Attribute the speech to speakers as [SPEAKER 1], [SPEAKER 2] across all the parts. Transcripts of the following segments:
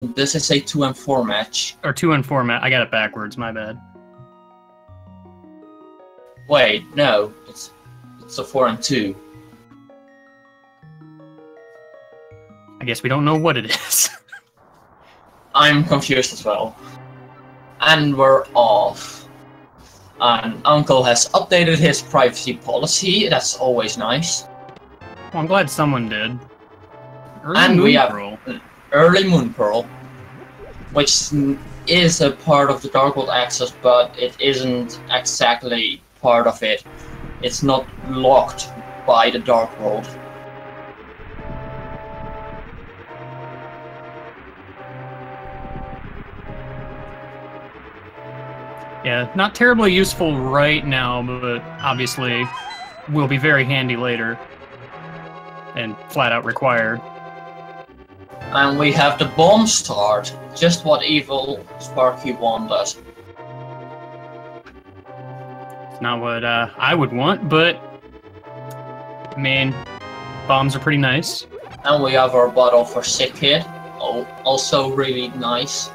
[SPEAKER 1] This is a 2-and-4 match.
[SPEAKER 2] Or 2-and-4 match. I got it backwards, my bad.
[SPEAKER 1] Wait, no. It's a 4-and-2.
[SPEAKER 2] I guess we don't know what it is.
[SPEAKER 1] I'm confused as well. And we're off. And Uncle has updated his privacy policy. That's always nice.
[SPEAKER 2] Well, I'm glad someone did.
[SPEAKER 1] And we have Early Moon Pearl, which is a part of the Dark World access, but it isn't exactly part of it. It's not locked by the Dark World.
[SPEAKER 2] Yeah, not terribly useful right now, but obviously will be very handy later. And flat out required.
[SPEAKER 1] And we have the bomb start, just what EvilSparky1 does.
[SPEAKER 2] It's not what I would want, but I mean, bombs are pretty nice.
[SPEAKER 1] And we have our bottle for Sick Kid, also really nice.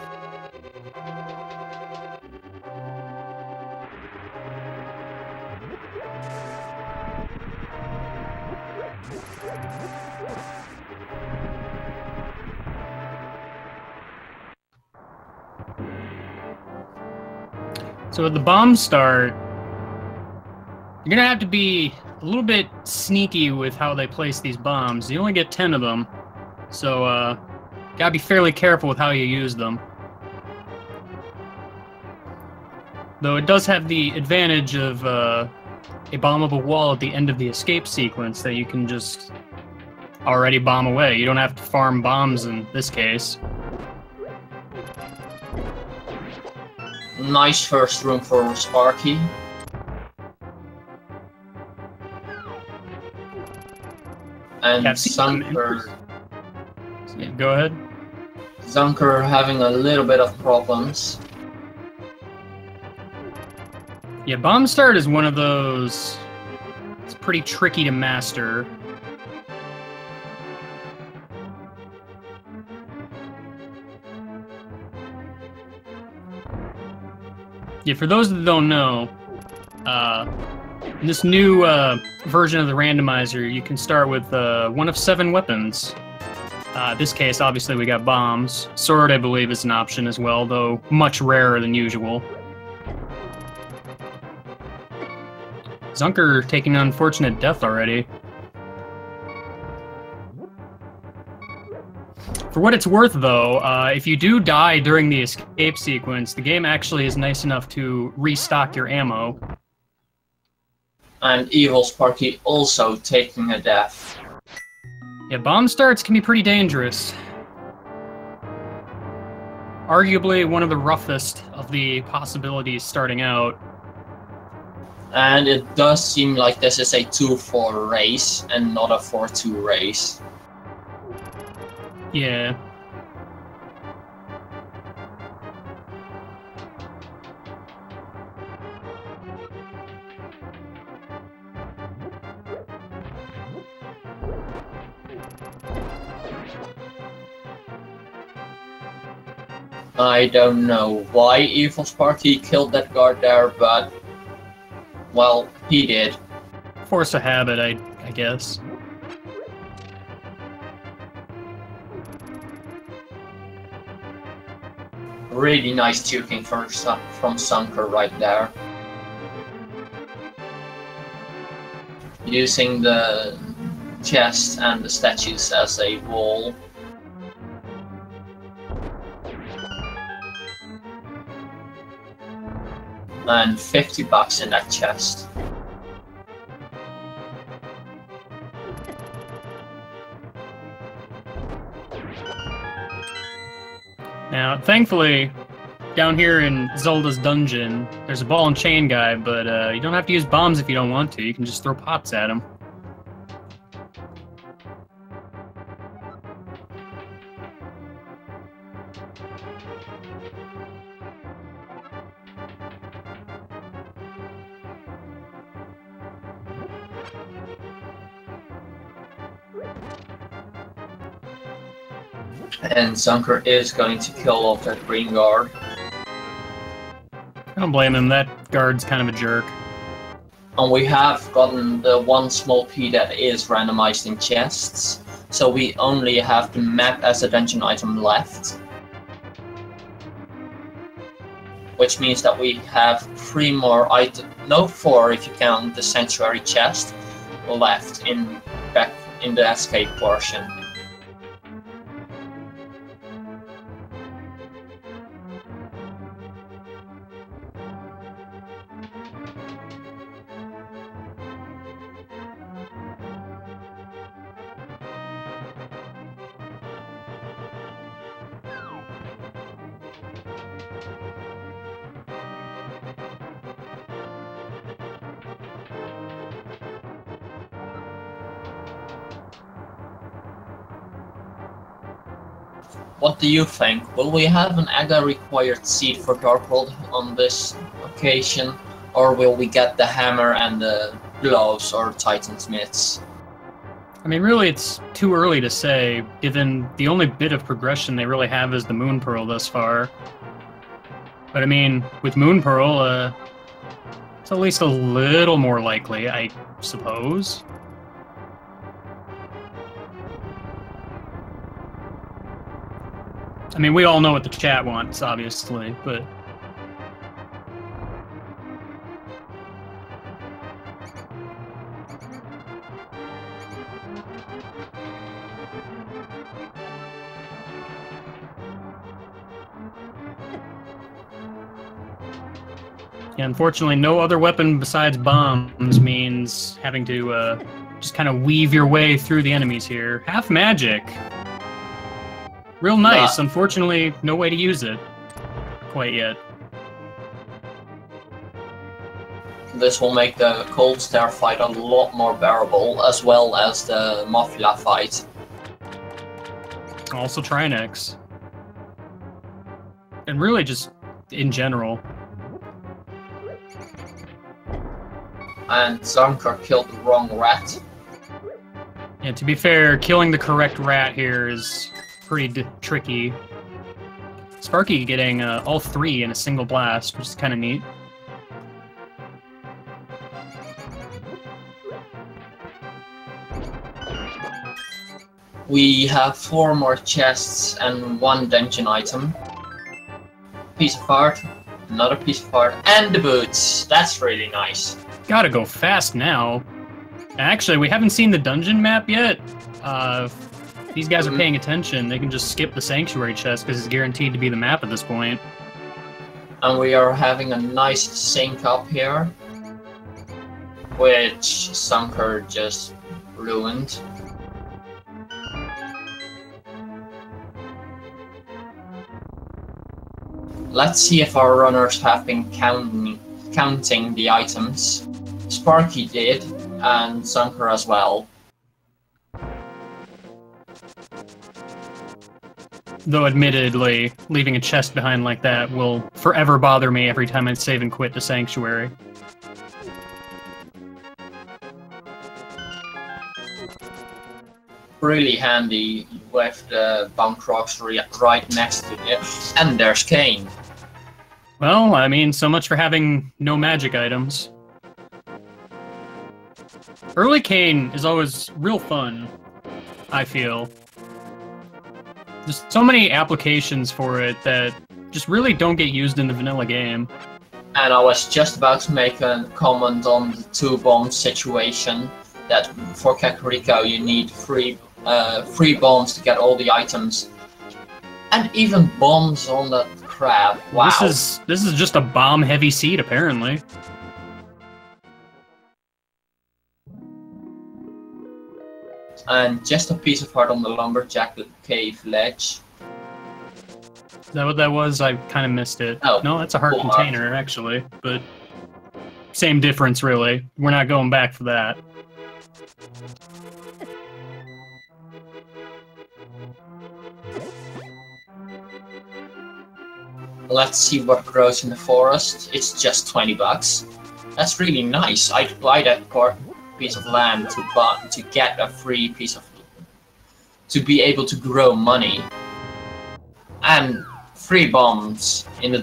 [SPEAKER 2] So at the bomb start, you're gonna have to be a little bit sneaky with how they place these bombs. You only get 10 of them, so gotta be fairly careful with how you use them. Though it does have the advantage of a bombable wall at the end of the escape sequence that you can just already bomb away. You don't have to farm bombs in this case.
[SPEAKER 1] Nice first room for Sparky. And Zunker.
[SPEAKER 2] Yeah, go ahead.
[SPEAKER 1] Zunker having a little bit of problems.
[SPEAKER 2] Yeah, bomb start is one of those. It's pretty tricky to master. Yeah, for those that don't know, in this new version of the randomizer, you can start with one of 7 weapons. In this case, obviously, we got bombs. Sword, I believe, is an option as well, though much rarer than usual. Zunker taking an unfortunate death already. For what it's worth, though, if you do die during the escape sequence, the game actually is nice enough to restock your ammo.
[SPEAKER 1] And EvilSparky also taking a death.
[SPEAKER 2] Yeah, bomb starts can be pretty dangerous. Arguably one of the roughest of the possibilities starting out.
[SPEAKER 1] And it does seem like this is a 2-4 race and not a 4-2 race.
[SPEAKER 2] Yeah.
[SPEAKER 1] I don't know why EvilSparky killed that guard there, but well, he did.
[SPEAKER 2] Force of habit, I guess.
[SPEAKER 1] Really nice juking from Zunker right there. Using the chest and the statues as a wall. And $50 in that chest.
[SPEAKER 2] Now, thankfully, down here in Zelda's dungeon, there's a ball and chain guy, but you don't have to use bombs if you don't want to. You can just throw pots at him.
[SPEAKER 1] And Zunker is going to kill off that green guard.
[SPEAKER 2] I don't blame him, that guard's kind of a jerk.
[SPEAKER 1] And we have gotten the one small P that is randomized in chests, so we only have the map as a dungeon item left. Which means that we have 3 more items, no 4 if you count the sanctuary chest, left back in the escape portion. What do you think? Will we have an AGA required seed for Dark World on this occasion, or will we get the hammer and the gloves or Titansmiths?
[SPEAKER 2] I mean, really, it's too early to say, given the only bit of progression they really have is the Moon Pearl thus far. But I mean, with Moon Pearl, it's at least a little more likely, I suppose. I mean, we all know what the chat wants, obviously, but... Yeah, unfortunately, no other weapon besides bombs means having to just kind of weave your way through the enemies here. Half magic! Real nice, unfortunately, no way to use it quite yet.
[SPEAKER 1] This will make the Cold Stare fight a lot more bearable, as well as the Mafia fight.
[SPEAKER 2] Also Trinex. And really just in general.
[SPEAKER 1] And Zunker killed the wrong rat.
[SPEAKER 2] Yeah, to be fair, killing the correct rat here is pretty tricky. Sparky getting all 3 in a single blast, which is kind of neat.
[SPEAKER 1] We have 4 more chests and 1 dungeon item. Piece of art, another piece of art, and the boots. That's really nice.
[SPEAKER 2] Gotta go fast now. Actually, we haven't seen the dungeon map yet. These guys are paying attention. They can just skip the sanctuary chest because it's guaranteed to be the map at this point.
[SPEAKER 1] And we are having a nice sync up here, which Zunker just ruined. Let's see if our runners have been counting the items. Sparky did, and Zunker as well.
[SPEAKER 2] Though admittedly, leaving a chest behind like that will forever bother me every time I save and quit the Sanctuary.
[SPEAKER 1] Really handy with the bunk rocks right next to it. And there's Kane.
[SPEAKER 2] Well, I mean, so much for having no magic items. Early Kane is always real fun, I feel. There's so many applications for it that just really don't get used in the vanilla game.
[SPEAKER 1] And I was just about to make a comment on the 2-bomb situation, that for Kakariko you need 3 bombs to get all the items. And even bombs on that crab. Wow.
[SPEAKER 2] This is just a bomb-heavy seed, apparently.
[SPEAKER 1] And just a piece of heart on the lumberjack cave ledge.
[SPEAKER 2] Is that what that was? I kind of missed it.
[SPEAKER 1] Oh,
[SPEAKER 2] no, that's a heart container, actually. But same difference, really. We're not going back for that.
[SPEAKER 1] Let's see what grows in the forest. It's just 20 bucks. That's really nice. I'd buy that piece of land to get a free piece of... to be able to grow money. And 3 bombs in the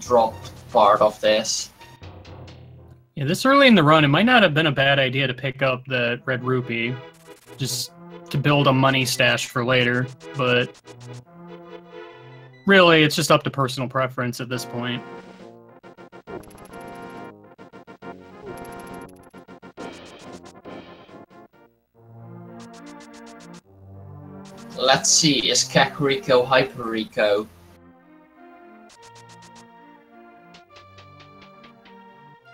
[SPEAKER 1] drop part of this.
[SPEAKER 2] Yeah, this early in the run, it might not have been a bad idea to pick up the red rupee, just to build a money stash for later, but really, it's just up to personal preference at this point.
[SPEAKER 1] Let's see, is Kakariko Hyperiko?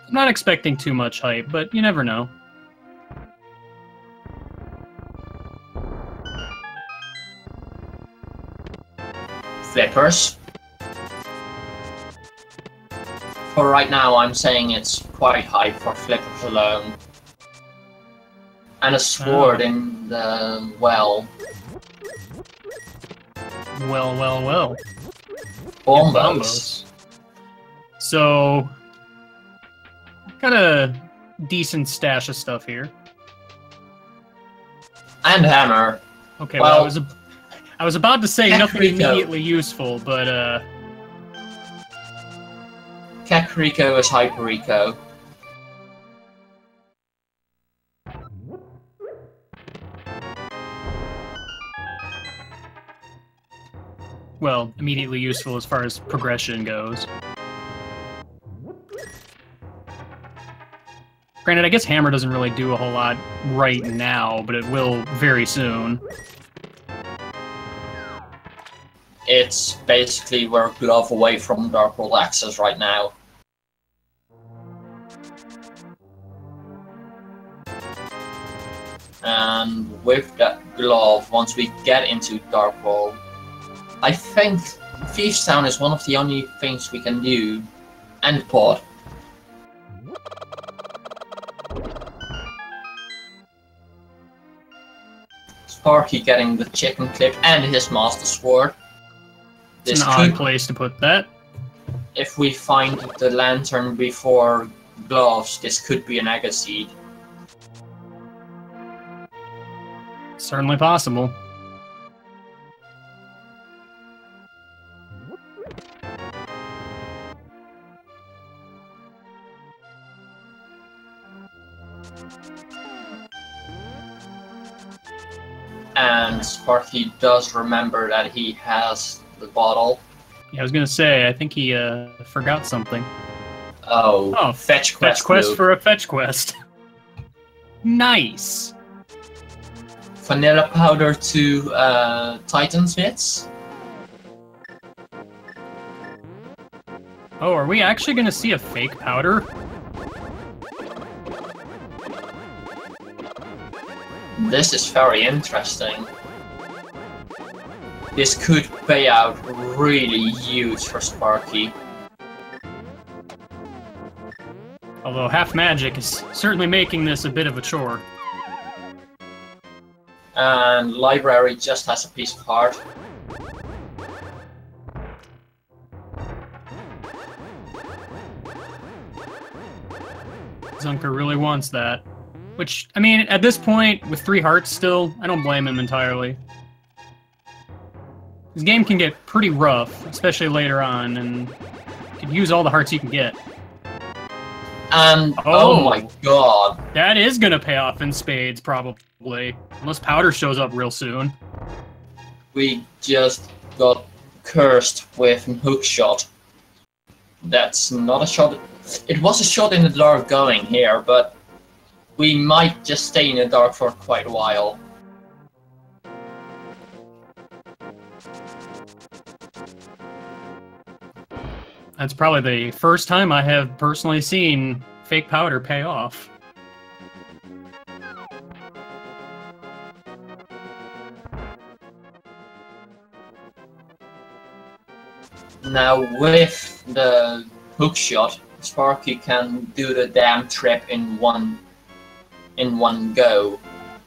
[SPEAKER 2] I'm not expecting too much hype, but you never know.
[SPEAKER 1] Flippers. For right now, I'm saying it's quite hype for flippers alone. And a sword in the well.
[SPEAKER 2] Well.
[SPEAKER 1] Bombos.
[SPEAKER 2] So, got a decent stash of stuff here.
[SPEAKER 1] And hammer.
[SPEAKER 2] Okay, well I was about to say nothing
[SPEAKER 1] Kakariko.
[SPEAKER 2] immediately useful, but
[SPEAKER 1] Kakariko is Hyperiko.
[SPEAKER 2] well, immediately useful as far as progression goes. Granted, I guess hammer doesn't really do a whole lot right now, but it will very soon.
[SPEAKER 1] It's basically we're glove away from Dark World Access right now. And with that glove, once we get into Dark World, I think Thieves Town is one of the only things we can do. And Pod. Sparky getting the chicken clip and his Master Sword.
[SPEAKER 2] It's an odd place to put that.
[SPEAKER 1] If we find the lantern before gloves, this could be an Egg Seed.
[SPEAKER 2] Certainly possible.
[SPEAKER 1] And Sparky does remember that he has the bottle.
[SPEAKER 2] Yeah, I was gonna say, I think he forgot something.
[SPEAKER 1] Oh, fetch quest.
[SPEAKER 2] Fetch quest for a fetch quest. Nice.
[SPEAKER 1] Vanilla powder to Titan's bits.
[SPEAKER 2] Oh, are we actually gonna see a fake powder?
[SPEAKER 1] This is very interesting. This could pay out really huge for Sparky.
[SPEAKER 2] Although half magic is certainly making this a bit of a chore.
[SPEAKER 1] And library just has a piece of heart.
[SPEAKER 2] Zunker really wants that. Which, I mean, at this point, with 3 hearts still, I don't blame him entirely. This game can get pretty rough, especially later on, and you can use all the hearts you can get.
[SPEAKER 1] And, oh my god.
[SPEAKER 2] That is gonna pay off in spades, probably. Unless powder shows up real soon.
[SPEAKER 1] We just got cursed with a hook shot. That's not a shot. It was a shot in the dark going here, but we might just stay in the dark for quite a while.
[SPEAKER 2] That's probably the first time I have personally seen fake powder pay off.
[SPEAKER 1] Now with the hook shot, Sparky can do the damn trip in one go,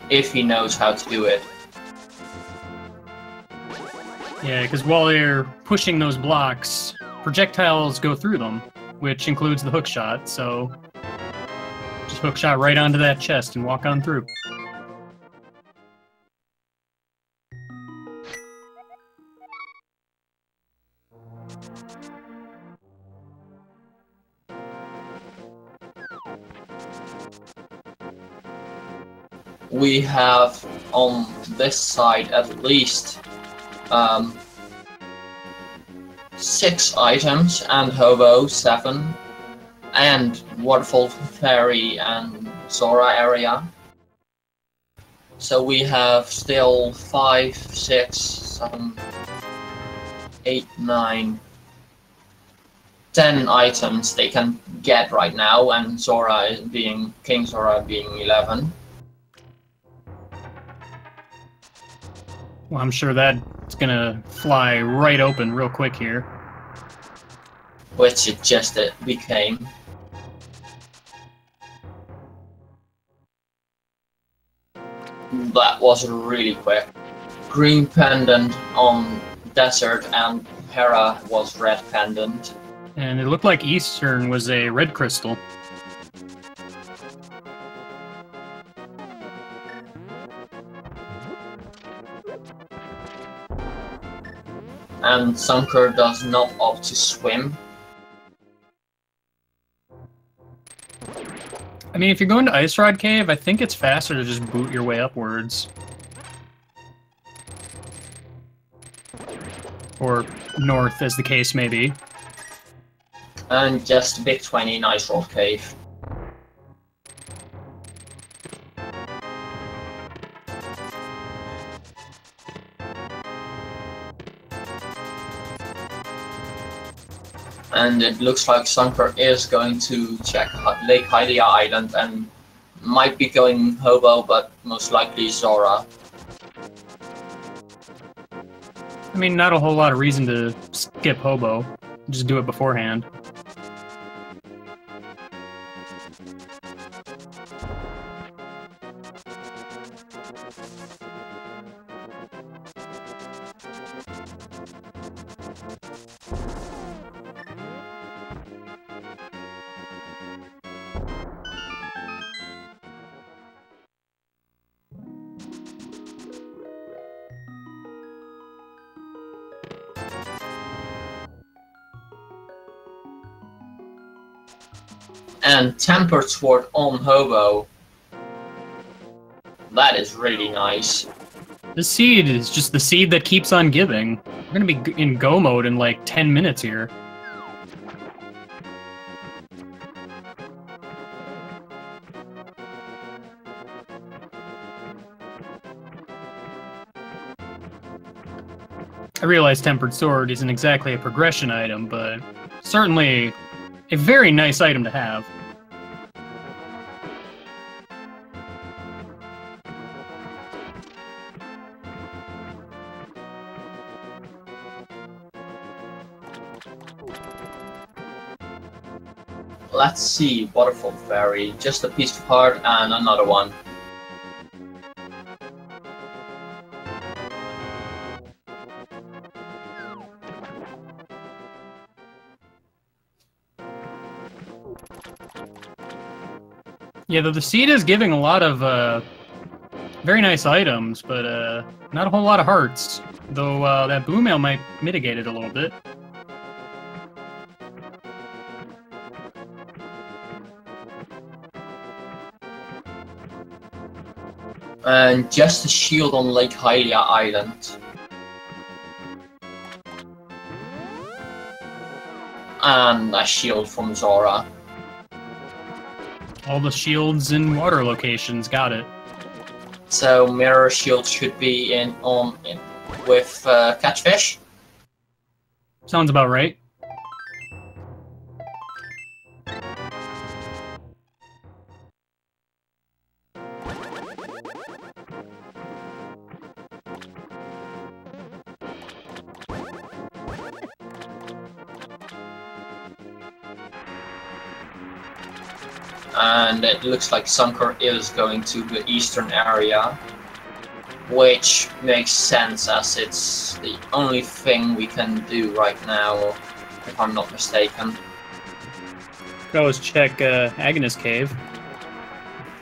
[SPEAKER 1] if he knows how to do it.
[SPEAKER 2] Yeah, because while they're pushing those blocks, projectiles go through them, which includes the hook shot, so just hook shot right onto that chest and walk on through.
[SPEAKER 1] We have on this side at least 6 items, and Hobo 7, and Waterfall Fairy and Zora area. So we have still 5, 6, 7, 8, 9, 10 items they can get right now, and Zora being King Zora being 11.
[SPEAKER 2] Well, I'm sure that's gonna fly right open real quick here.
[SPEAKER 1] Which it just became. That was really quick. Green pendant on desert, and Hera was red pendant.
[SPEAKER 2] And it looked like Eastern was a red crystal.
[SPEAKER 1] And Zunker does not opt to swim.
[SPEAKER 2] I mean, if you're going to Ice Rod Cave, I think it's faster to just boot your way upwards. Or north, as the case may be.
[SPEAKER 1] And just Big 20 in Ice Rod Cave. And it looks like Zunker is going to check Lake Hylia Island and might be going Hobo, but most likely Zora.
[SPEAKER 2] I mean, not a whole lot of reason to skip Hobo. Just do it beforehand.
[SPEAKER 1] And Tempered Sword on Hobo. That is really nice.
[SPEAKER 2] The seed is just the seed that keeps on giving. We're gonna be in go mode in like 10 minutes here. I realize Tempered Sword isn't exactly a progression item, but certainly a very nice item to have.
[SPEAKER 1] Let's see, Waterfall Fairy, just a piece of heart and another one.
[SPEAKER 2] Yeah, though the seed is giving a lot of very nice items, but not a whole lot of hearts. Though that blue mail might mitigate it a little bit.
[SPEAKER 1] And just a shield on Lake Hylia Island. And a shield from Zora.
[SPEAKER 2] All the shields in water locations, got it.
[SPEAKER 1] So mirror shield should be with catchfish.
[SPEAKER 2] Sounds about right.
[SPEAKER 1] And it looks like Zunker is going to the eastern area, which makes sense as it's the only thing we can do right now, if I'm not mistaken.
[SPEAKER 2] Could always check Agnes Cave.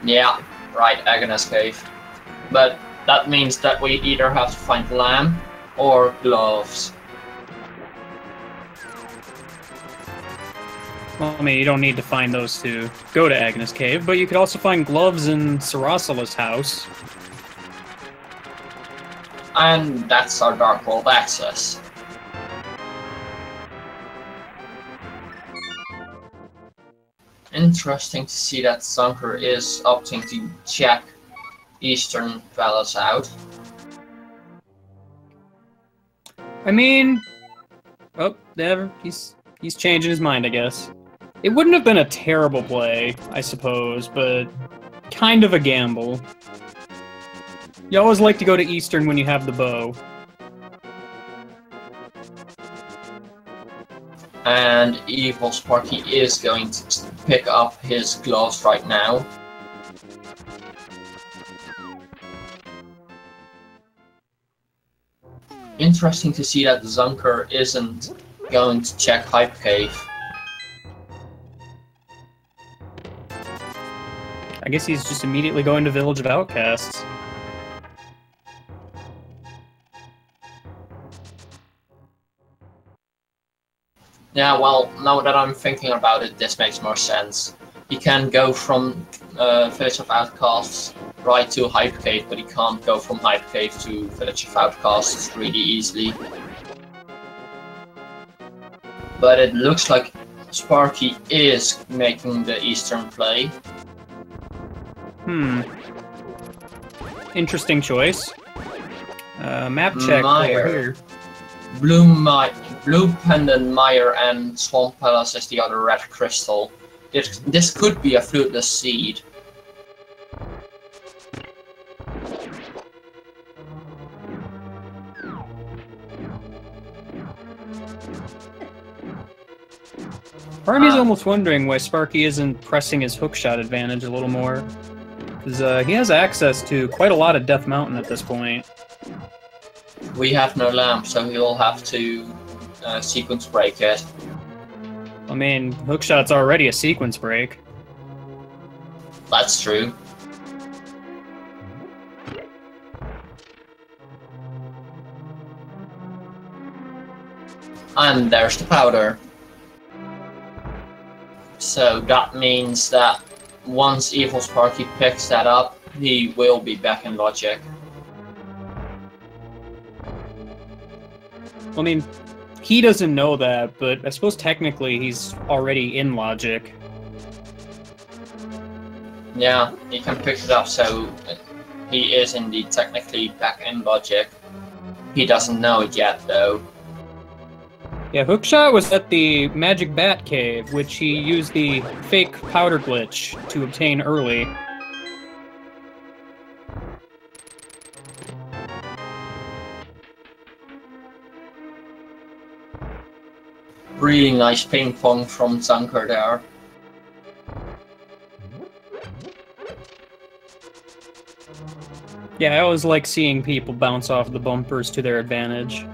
[SPEAKER 1] Yeah, right, Agnes Cave. But that means that we either have to find lamb or gloves.
[SPEAKER 2] Well, I mean, you don't need to find those to go to Agnes Cave, but you could also find gloves in Sarasala's house.
[SPEAKER 1] And that's our Dark World access. Interesting to see that Zunker is opting to check Eastern fellas out.
[SPEAKER 2] I mean, oh, there, he's changing his mind, I guess. It wouldn't have been a terrible play, I suppose, but kind of a gamble. You always like to go to Eastern when you have the bow.
[SPEAKER 1] And EvilSparky is going to pick up his gloves right now. Interesting to see that Zunker isn't going to check Hype Cave.
[SPEAKER 2] I guess he's just immediately going to Village of Outcasts.
[SPEAKER 1] Yeah, well, now that I'm thinking about it, this makes more sense. He can go from Village of Outcasts right to Hype Cave, but he can't go from Hype Cave to Village of Outcasts really easily. But it looks like Sparky is making the Eastern play.
[SPEAKER 2] Interesting choice. Map check over here.
[SPEAKER 1] Blue Pendant, Mire, and Swamp Palace is the other red crystal. This could be a fruitless seed.
[SPEAKER 2] Part of me is almost wondering why Sparky isn't pressing his hookshot advantage a little more. Because he has access to quite a lot of Death Mountain at this point.
[SPEAKER 1] We have no lamp, so he'll have to sequence break it.
[SPEAKER 2] I mean, hookshot's already a sequence break.
[SPEAKER 1] That's true. And there's the powder. So that means that once EvilSparky picks that up, he will be back in Logic.
[SPEAKER 2] I mean, he doesn't know that, but I suppose technically he's already in Logic.
[SPEAKER 1] Yeah, he can pick it up, so he is indeed technically back in Logic. He doesn't know it yet, though.
[SPEAKER 2] Yeah, Hookshot was at the Magic Bat Cave, which he used the fake powder glitch to obtain early.
[SPEAKER 1] Really nice ping pong from Zunker there.
[SPEAKER 2] Yeah, I always like seeing people bounce off the bumpers to their advantage.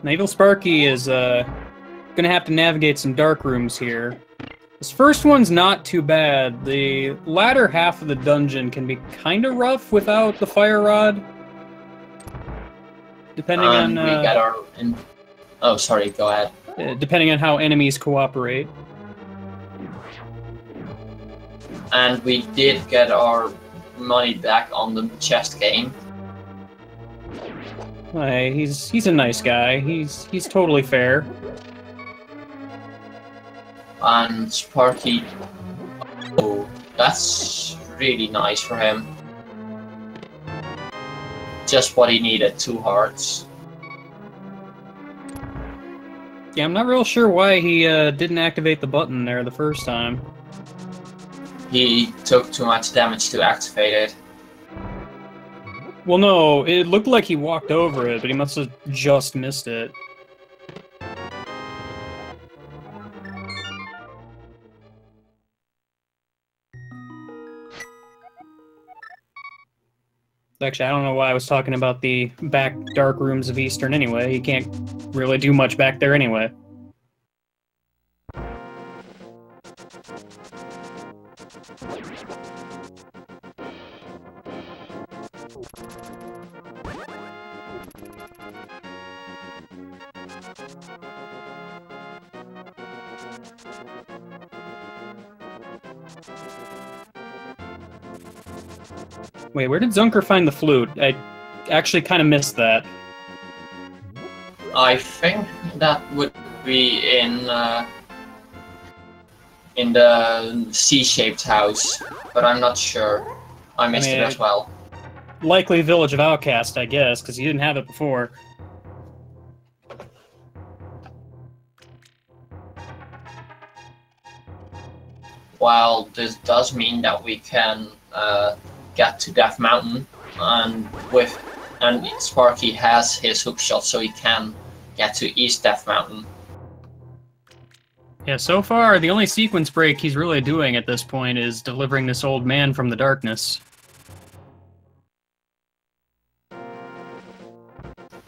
[SPEAKER 2] Now, EvilSparky is gonna have to navigate some dark rooms here. This first one's not too bad. The latter half of the dungeon can be kind of rough without the fire rod. Depending on...
[SPEAKER 1] we got our... Oh, sorry, go ahead.
[SPEAKER 2] Depending on how enemies cooperate.
[SPEAKER 1] And we did get our money back on the chest game.
[SPEAKER 2] He's a nice guy. He's totally fair.
[SPEAKER 1] And Sparky, oh, that's really nice for him. Just what he needed, 2 hearts.
[SPEAKER 2] Yeah, I'm not real sure why he didn't activate the button there the first time.
[SPEAKER 1] He took too much damage to activate it.
[SPEAKER 2] Well, no, it looked like he walked over it, but he must have just missed it. Actually, I don't know why I was talking about the back dark rooms of Eastern anyway. You can't really do much back there anyway. Wait, where did Zunker find the flute? I actually kind of missed that.
[SPEAKER 1] I think that would be in the C-shaped house, but I'm not sure. I missed it as well.
[SPEAKER 2] Likely Village of Outcast, I guess, because you didn't have it before.
[SPEAKER 1] Well, this does mean that we can get to Death Mountain, and Sparky has his hookshot, so he can get to East Death Mountain.
[SPEAKER 2] Yeah, so far, the only sequence break he's really doing at this point is delivering this old man from the darkness.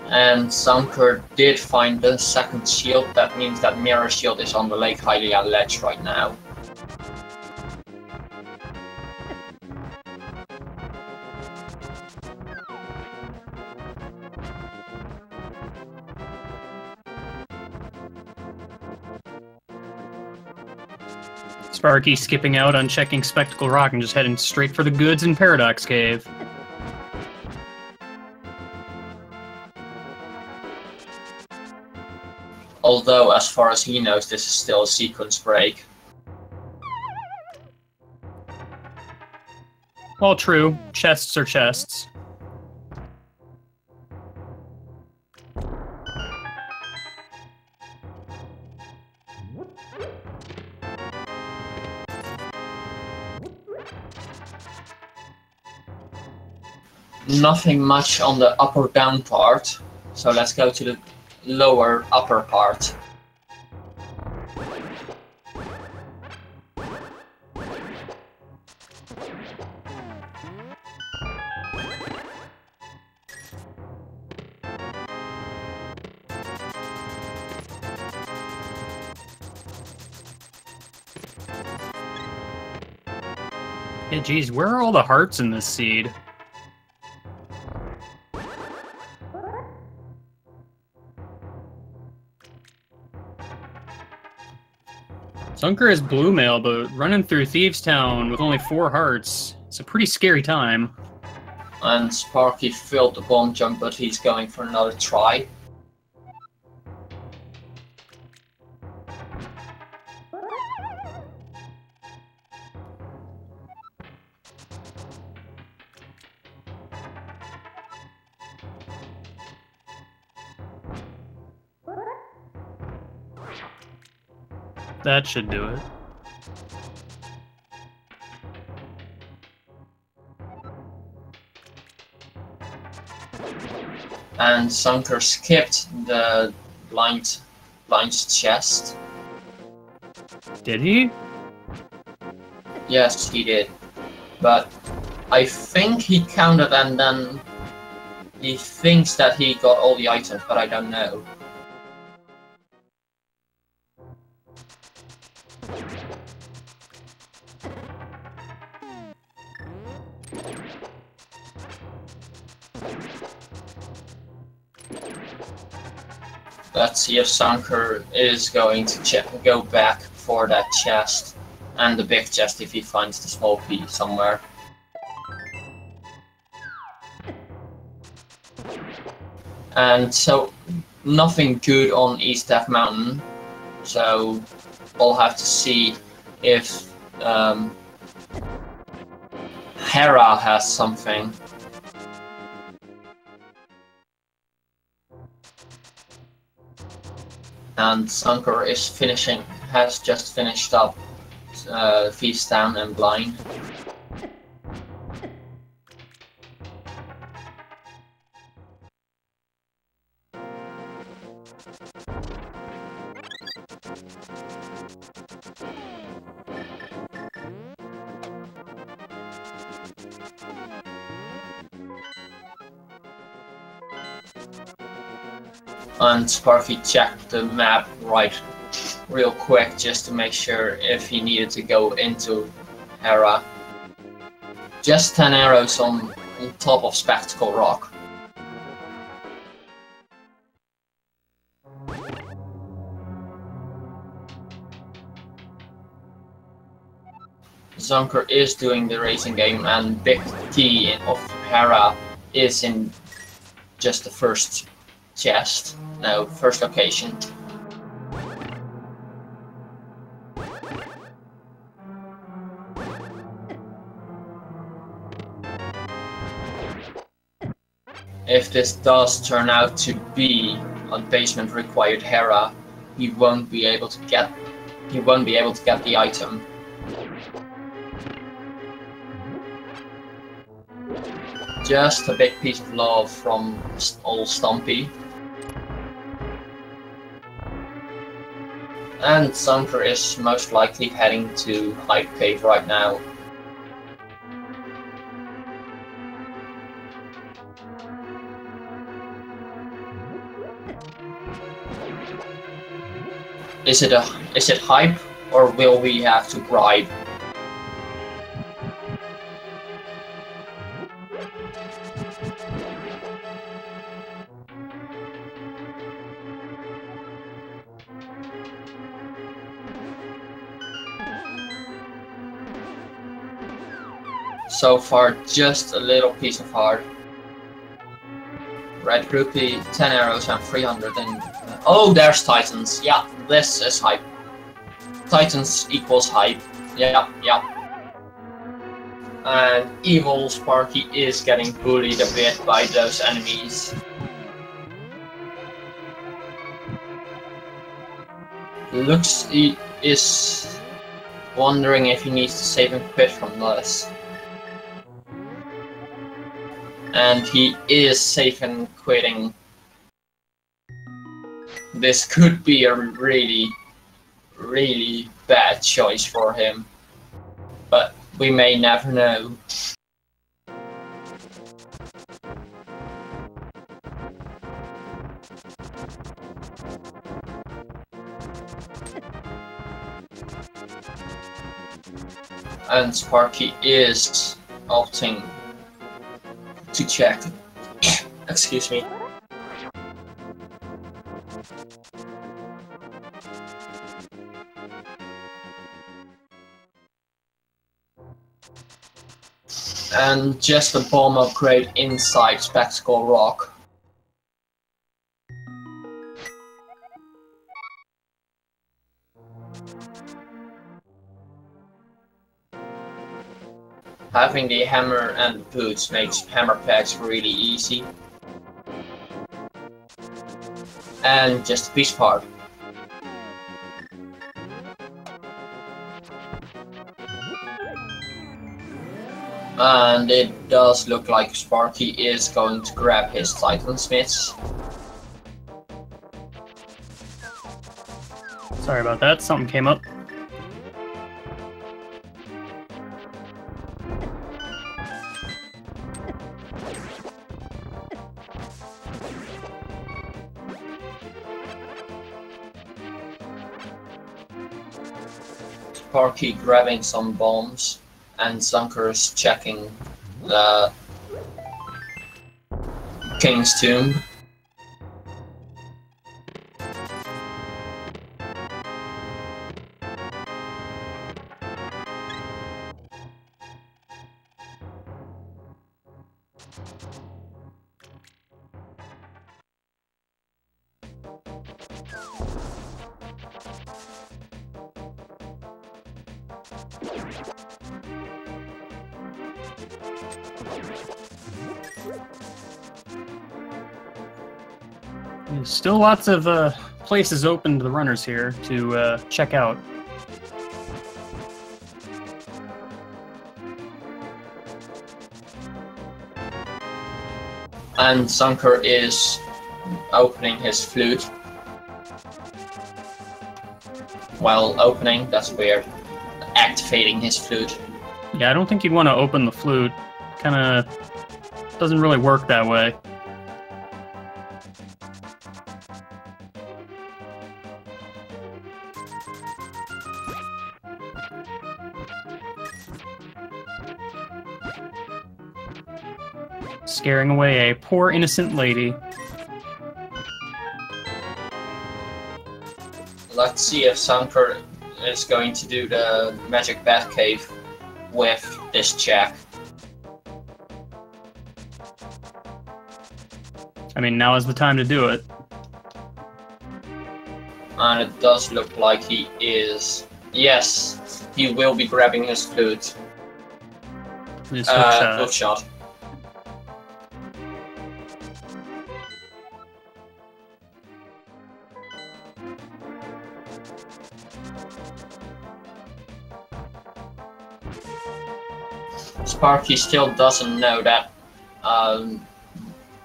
[SPEAKER 1] And Zunker did find the second shield. That means that Mirror Shield is on the Lake Hylia ledge right now.
[SPEAKER 2] Sparky skipping out on checking Spectacle Rock and just heading straight for the goods in Paradox Cave.
[SPEAKER 1] Although, as far as he knows, this is still a sequence break.
[SPEAKER 2] Well, true. Chests are chests.
[SPEAKER 1] Nothing much on the up or down part, so let's go to the lower upper part.
[SPEAKER 2] Yeah, geez, where are all the hearts in this seed? Zunker is blue mail, but running through Thieves Town with only 4 hearts, it's a pretty scary time.
[SPEAKER 1] And Sparky failed the bomb jump, but he's going for another try.
[SPEAKER 2] That should do it.
[SPEAKER 1] And Zunker skipped the blind's chest.
[SPEAKER 2] Did he?
[SPEAKER 1] Yes, he did. But I think he counted and then he thinks that he got all the items, but I don't know. Let's see if Zunker is going to go back for that chest and the big chest if he finds the small piece somewhere. And so, nothing good on East Death Mountain, so we'll have to see if Hera has something. And Zunker has just finished up Thieves Town and Blind. And Sparky checked the map real quick just to make sure if he needed to go into Hera. Just 10 arrows on top of Spectacle Rock. Zunker is doing the racing game, and Big T of Hera is in just the first chest. No, first location. If this does turn out to be a basement required Hera, he won't be able to get the item. Just a big piece of love from old Stumpy. And Zunker is most likely heading to Hype Cave right now. Is it hype, or will we have to bribe? So far, just a little piece of heart. Red rupee, 10 arrows, and 300 and... Oh, there's Titans. Yeah, this is hype. Titans equals hype. Yeah. And EvilSparky is getting bullied a bit by those enemies. Looks he is wondering if he needs to save and quit from this. And he is safe and quitting. This could be a really, really bad choice for him, but we may never know. And Sparky is opting to check. Excuse me. And just a bomb upgrade inside Spectacle Rock. Having the hammer and boots makes hammer packs really easy. And just a piece part. And it does look like Sparky is going to grab his Titan Smiths.
[SPEAKER 2] Sorry about that, something came up.
[SPEAKER 1] Sparky grabbing some bombs, and Zunker is checking the King's Tomb.
[SPEAKER 2] There's still lots of places open to the runners here to check out.
[SPEAKER 1] And Zunker is opening his flute. While opening, that's weird. Activating his flute.
[SPEAKER 2] Yeah, I don't think you'd want to open the flute. Kinda doesn't really work that way. Scaring away a poor innocent lady.
[SPEAKER 1] Let's see if Zunker is going to do the magic bat cave with this check.
[SPEAKER 2] I mean, now is the time to do it.
[SPEAKER 1] And it does look like he is. Yes, he will be grabbing his flute.
[SPEAKER 2] His hook
[SPEAKER 1] Hook shot. Sparky still doesn't know that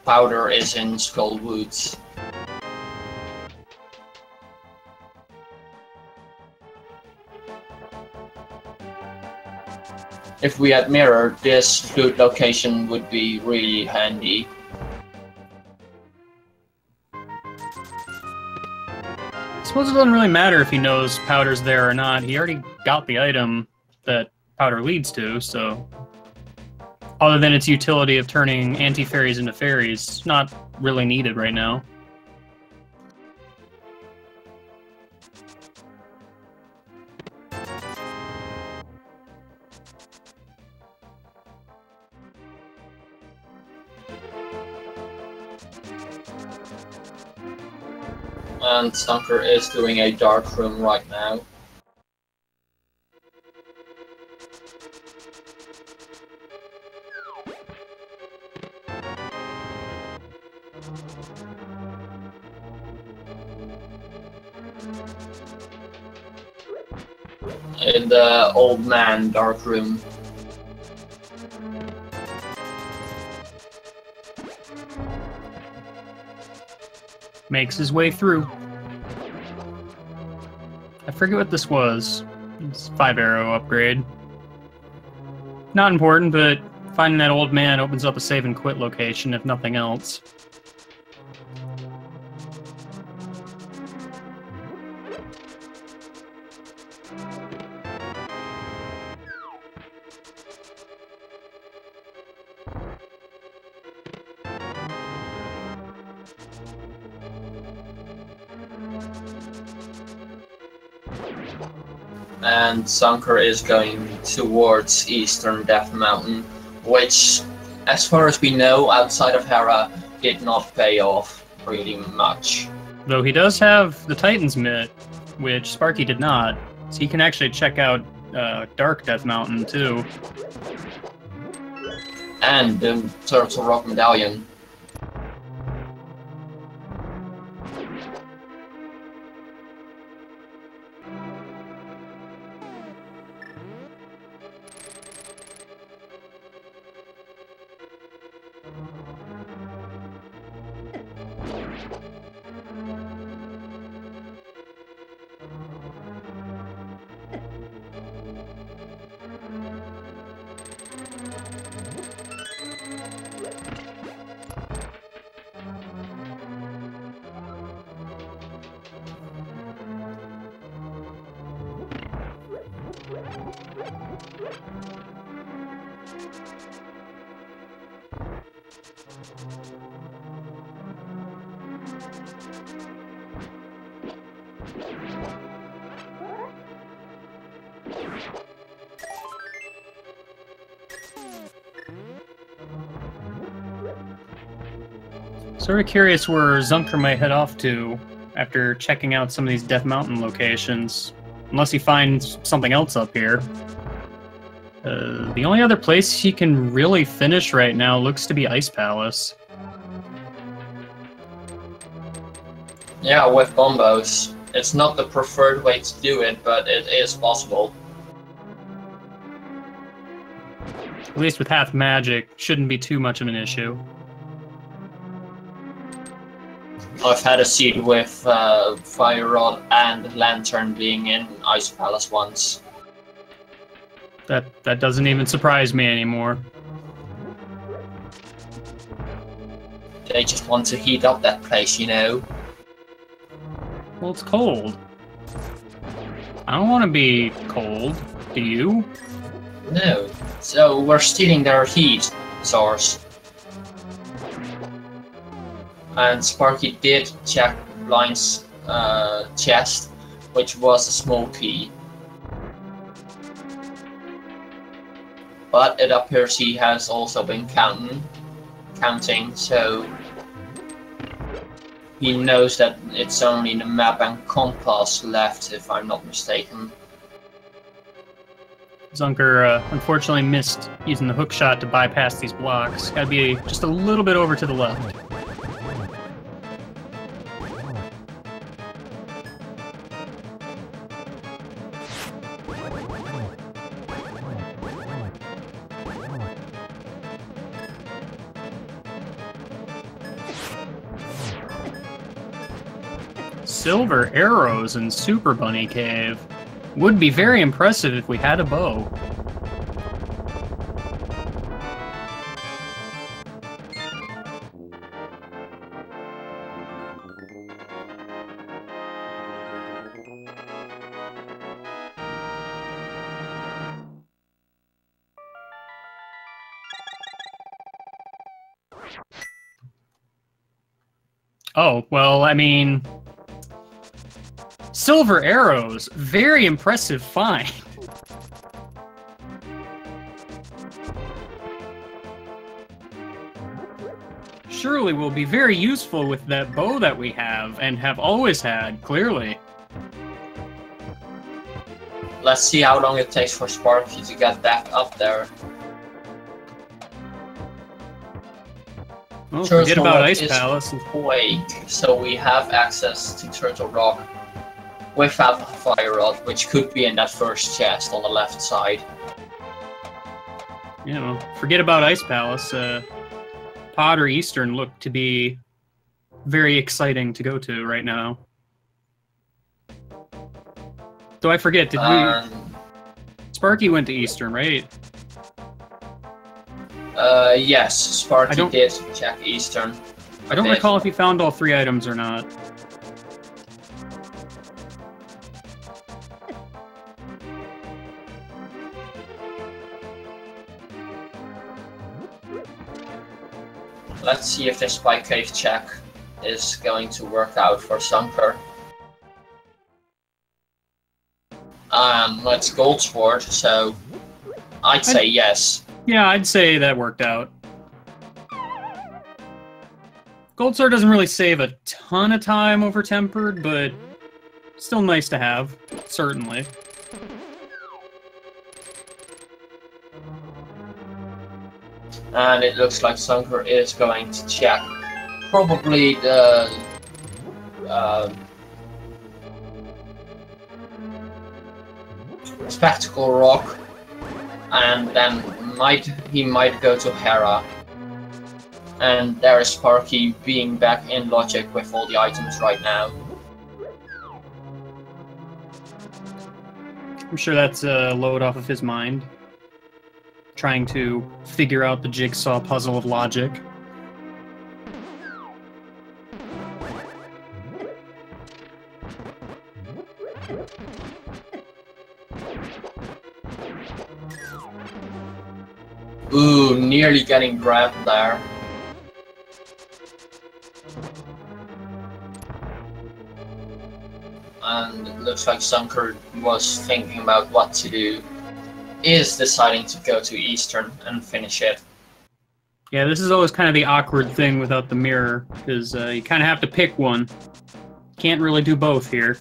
[SPEAKER 1] powder is in Skull Woods. If we had mirror, this flute location would be really handy.
[SPEAKER 2] I suppose it doesn't really matter if he knows powder's there or not. He already got the item that powder leads to, so... Other than its utility of turning anti-fairies into fairies, it's not really needed right now.
[SPEAKER 1] And Zunker is doing a dark room right now. In the old man dark room.
[SPEAKER 2] Makes his way through. I forget what this was. It's 5-arrow upgrade. Not important, but finding that old man opens up a save and quit location, if nothing else.
[SPEAKER 1] And Zunker is going towards Eastern Death Mountain, which, as far as we know, outside of Hera, did not pay off pretty much.
[SPEAKER 2] Though he does have the Titan's Mitt, which Sparky did not, so he can actually check out Dark Death Mountain too.
[SPEAKER 1] And the Turtle Rock Medallion.
[SPEAKER 2] Sort of curious where Zunker might head off to after checking out some of these Death Mountain locations. Unless he finds something else up here. The only other place he can really finish right now looks to be Ice Palace.
[SPEAKER 1] Yeah, with combos. It's not the preferred way to do it, but it is possible.
[SPEAKER 2] At least with half magic, shouldn't be too much of an issue.
[SPEAKER 1] I've had a seat with Fire Rod and Lantern being in Ice Palace once.
[SPEAKER 2] That doesn't even surprise me anymore.
[SPEAKER 1] They just want to heat up that place, you know?
[SPEAKER 2] Well, it's cold. I don't want to be cold. Do you?
[SPEAKER 1] No. So we're stealing their heat source. And Sparky did check Blind's chest, which was a small key. But it appears he has also been counting, so he knows that it's only the map and compass left, if I'm not mistaken.
[SPEAKER 2] Zunker unfortunately missed using the hook shot to bypass these blocks. Gotta be just a little bit over to the left. Silver arrows in Super Bunny Cave. Would be very impressive if we had a bow. Oh, well, I mean... Silver arrows, very impressive find. Surely will be very useful with that bow that we have, and have always had, clearly.
[SPEAKER 1] Let's see how long it takes for Sparky to get back up there.
[SPEAKER 2] Well, forget about Ice
[SPEAKER 1] is
[SPEAKER 2] Palace.
[SPEAKER 1] Awake, so we have access to Turtle Rock without the fire rod, which could be in that first chest on the left side.
[SPEAKER 2] You know, forget about Ice Palace. Pod or Eastern look to be very exciting to go to right now. So I forget, did we... Sparky went to Eastern, right?
[SPEAKER 1] Yes, Sparky did check Eastern.
[SPEAKER 2] I don't recall if he found all 3 items or not.
[SPEAKER 1] Let's see if the Spy Cave check is going to work out for Zunker. It's Gold Sword, so I'd say yes.
[SPEAKER 2] Yeah, I'd say that worked out. Gold Sword doesn't really save a ton of time over Tempered, but still nice to have, certainly.
[SPEAKER 1] And it looks like Zunker is going to check probably the Spectacle Rock, and then he might go to Hera. And there is Sparky being back in Logic with all the items right now.
[SPEAKER 2] I'm sure that's a load off of his mind. Trying to figure out the jigsaw puzzle of logic.
[SPEAKER 1] Ooh, nearly getting grabbed there. And it looks like Zunker was thinking about what to do. Is deciding to go to Eastern and finish it.
[SPEAKER 2] Yeah, this is always kind of the awkward thing without the mirror, because you kind of have to pick one. Can't really do both here.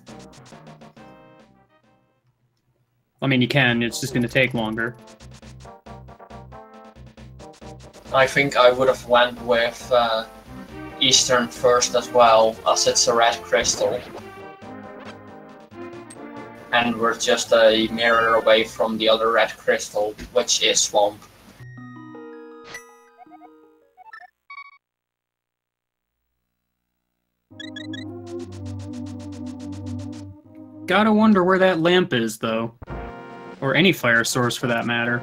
[SPEAKER 2] I mean, you can, it's just going to take longer.
[SPEAKER 1] I think I would have went with Eastern first as well, as it's a red crystal. And we're just a mirror away from the other red crystal, which is Swamp.
[SPEAKER 2] Gotta wonder where that lamp is, though. Or any fire source, for that matter.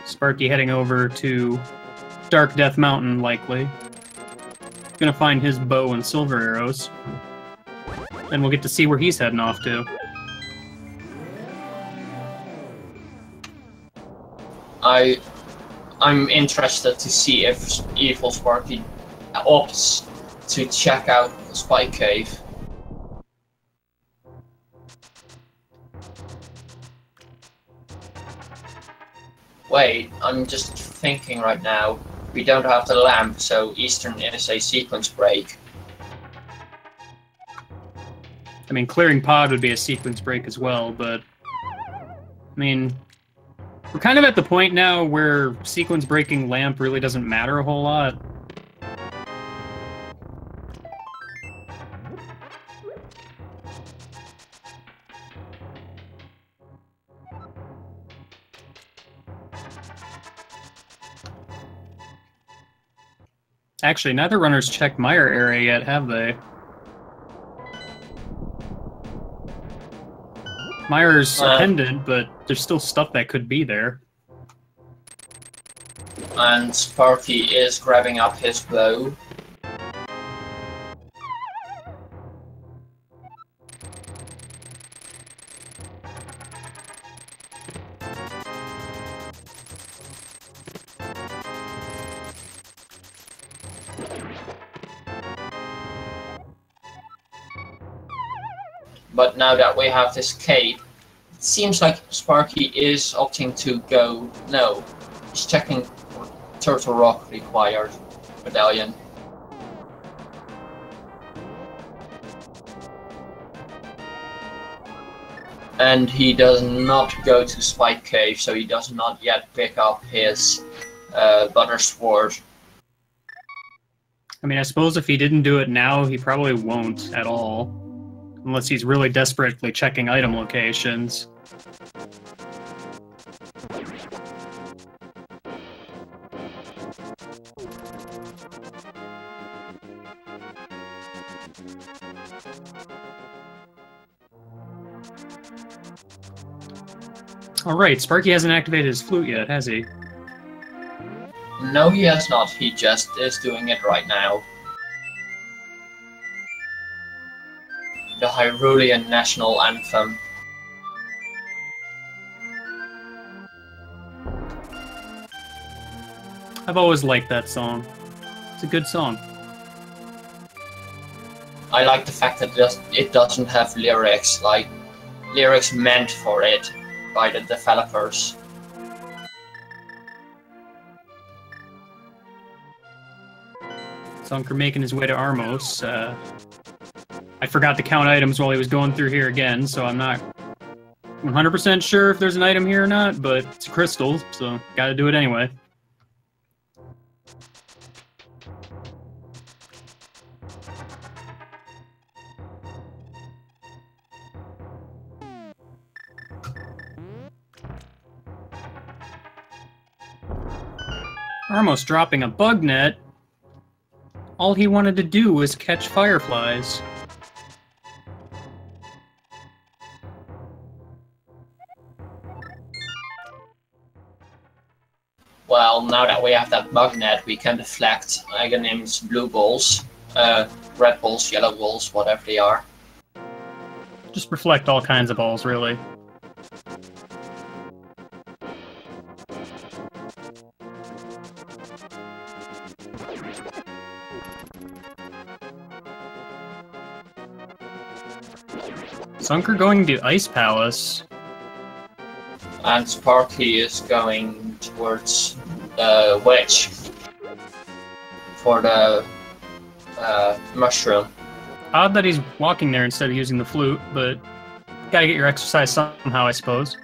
[SPEAKER 2] Sparky heading over to Dark Death Mountain, likely. Gonna find his bow and silver arrows. Then we'll get to see where he's heading off to.
[SPEAKER 1] I'm interested to see if EvilSparky opts to check out the Spy Cave. Wait, I'm just thinking right now. We don't have the lamp, so Eastern is a sequence break.
[SPEAKER 2] I mean, clearing pod would be a sequence break as well, but... I mean... We're kind of at the point now where sequence breaking lamp really doesn't matter a whole lot. Actually, neither runner's checked Meyer area yet, have they? Meyer's appended, but there's still stuff that could be there.
[SPEAKER 1] And Sparky is grabbing up his bow. But now that we have this cape, it seems like Sparky is opting to go. No, he's checking Turtle Rock required medallion. And he does not go to Spike Cave, so he does not yet pick up his butter sword.
[SPEAKER 2] I mean, I suppose if he didn't do it now, he probably won't at all. Unless he's really desperately checking item locations. Alright, Sparky hasn't activated his flute yet, has he?
[SPEAKER 1] No, he has not. He just is doing it right now. The Hyrulean national anthem.
[SPEAKER 2] I've always liked that song. It's a good song.
[SPEAKER 1] I like the fact that it doesn't have lyrics, like lyrics meant for it by the developers.
[SPEAKER 2] Zunker making his way to Armos. I forgot to count items while he was going through here again, so I'm not 100% sure if there's an item here or not, but it's a crystal, so gotta do it anyway. Armos dropping a bug net. All he wanted to do was catch fireflies.
[SPEAKER 1] Well, now that we have that bug net, we can deflect Aghanim's blue balls, red balls, yellow balls, whatever they are.
[SPEAKER 2] Just reflect all kinds of balls, really. Zunker going to Ice Palace.
[SPEAKER 1] And Sparky is going towards the witch for the mushroom.
[SPEAKER 2] Odd that he's walking there instead of using the flute, but gotta get your exercise somehow, I suppose.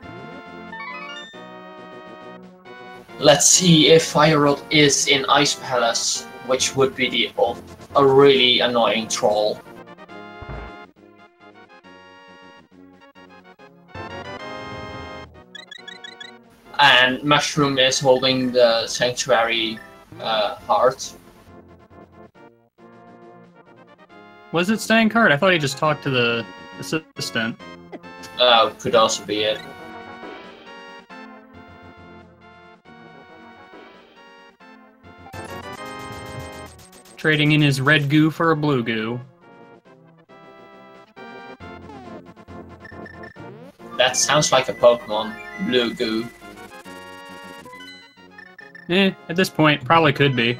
[SPEAKER 1] Let's see if Firerod is in Ice Palace, which would be a really annoying troll. And Mushroom is holding the Sanctuary heart.
[SPEAKER 2] Was it staying card? I thought he just talked to the assistant.
[SPEAKER 1] Could also be it.
[SPEAKER 2] Trading in his red goo for a blue goo.
[SPEAKER 1] That sounds like a Pokemon. Blue goo.
[SPEAKER 2] At this point, probably could be.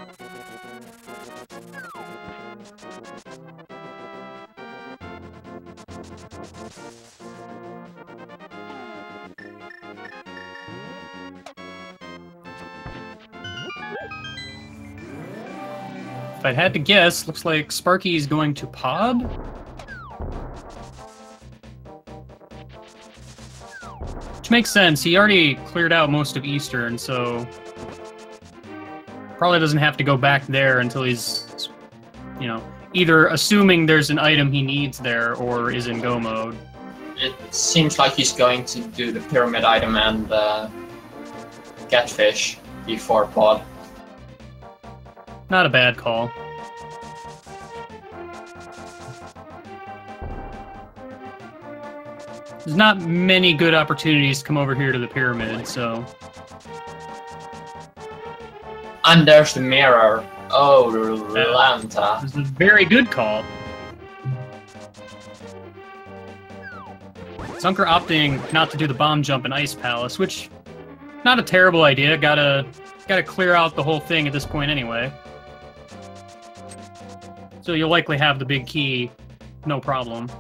[SPEAKER 2] If I had to guess, looks like Sparky's going to Pod? Which makes sense. He already cleared out most of Eastern, so probably doesn't have to go back there until he's, you know, either assuming there's an item he needs there or is in go mode.
[SPEAKER 1] It seems like he's going to do the pyramid item and get fish before Pod.
[SPEAKER 2] Not a bad call. There's not many good opportunities to come over here to the pyramid, so...
[SPEAKER 1] And there's the mirror. Oh, Lanta.
[SPEAKER 2] This is a very good call. Zunker opting not to do the bomb jump in Ice Palace, which... not a terrible idea. Gotta clear out the whole thing at this point anyway. So you'll likely have the big key, no problem.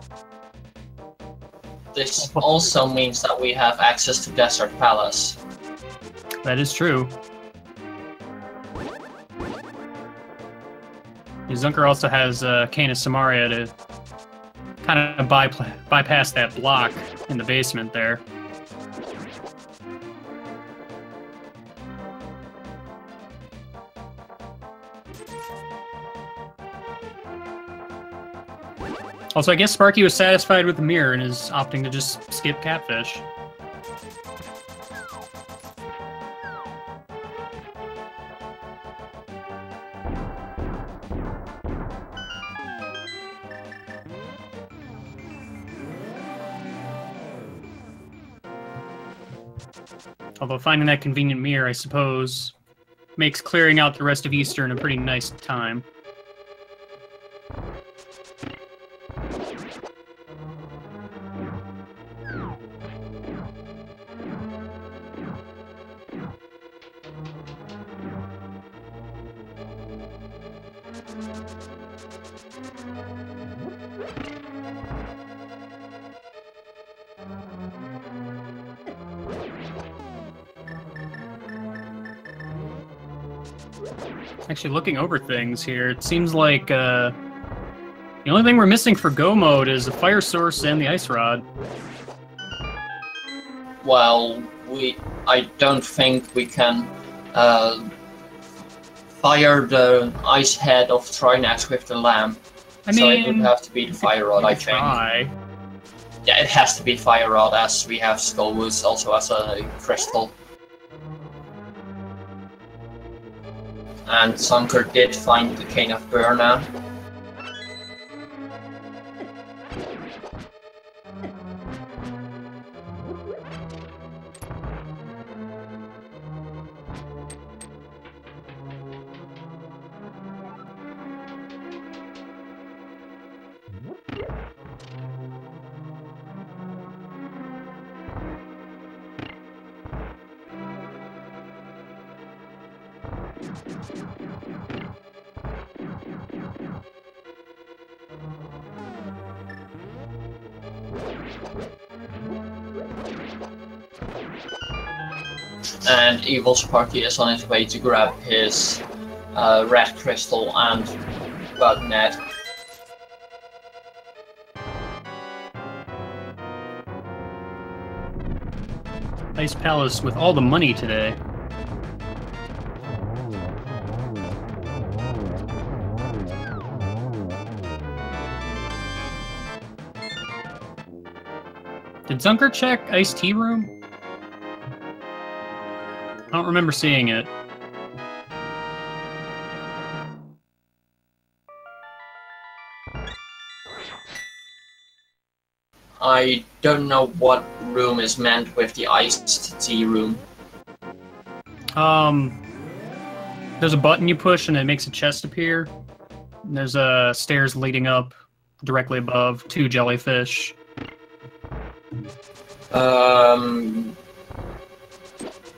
[SPEAKER 1] This also means that we have access to Desert Palace.
[SPEAKER 2] That is true. Zunker also has Canis Samaria to kind of bypass that block in the basement there. Also, I guess Sparky was satisfied with the mirror and is opting to just skip Catfish. Although finding that convenient mirror, I suppose, makes clearing out the rest of Eastern a pretty nice time. Actually, looking over things here, it seems like the only thing we're missing for go mode is a fire source and the ice rod.
[SPEAKER 1] Well, I don't think we can fire the ice head of Trinax with the lamp.
[SPEAKER 2] I mean,
[SPEAKER 1] so it would have to be the fire rod, I think.
[SPEAKER 2] Try.
[SPEAKER 1] Yeah, it has to be fire rod, as we have Skullwoods also as a crystal. And Zunker did find the Cane of Burna. And EvilSparky is on his way to grab his red crystal and bug net.
[SPEAKER 2] Ice Palace with all the money today. Did Zunker check Ice Tea Room? I don't remember seeing it.
[SPEAKER 1] I don't know what room is meant with the iced tea room.
[SPEAKER 2] There's a button you push and it makes a chest appear. There's stairs leading up directly above, 2 jellyfish.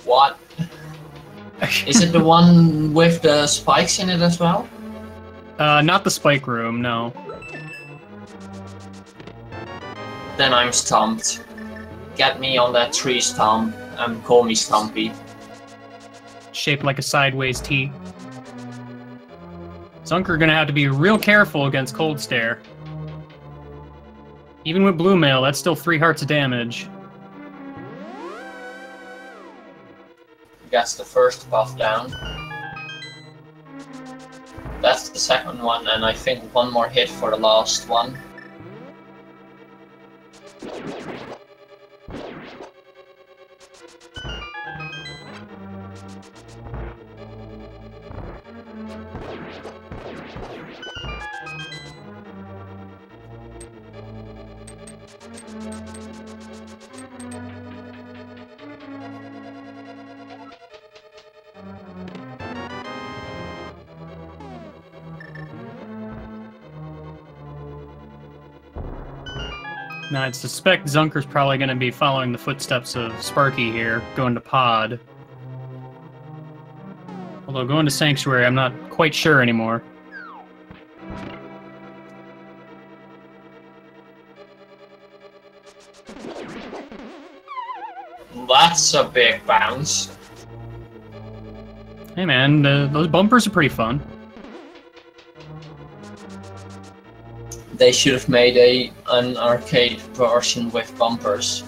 [SPEAKER 1] What? Is it the one with the spikes in it as well?
[SPEAKER 2] Not the spike room, no.
[SPEAKER 1] Then I'm stumped. Get me on that tree stump and call me Stumpy.
[SPEAKER 2] Shaped like a sideways T. Zunker gonna have to be real careful against Cold Stare. Even with Blue Mail, that's still 3 hearts of damage.
[SPEAKER 1] Gets the first buff down. That's the second one, and I think one more hit for the last one.
[SPEAKER 2] Now, I'd suspect Zunker's probably going to be following the footsteps of Sparky here, going to Pod. Although going to Sanctuary, I'm not quite sure anymore.
[SPEAKER 1] That's a big bounce.
[SPEAKER 2] Hey man, those bumpers are pretty fun.
[SPEAKER 1] They should have made an arcade version with bumpers.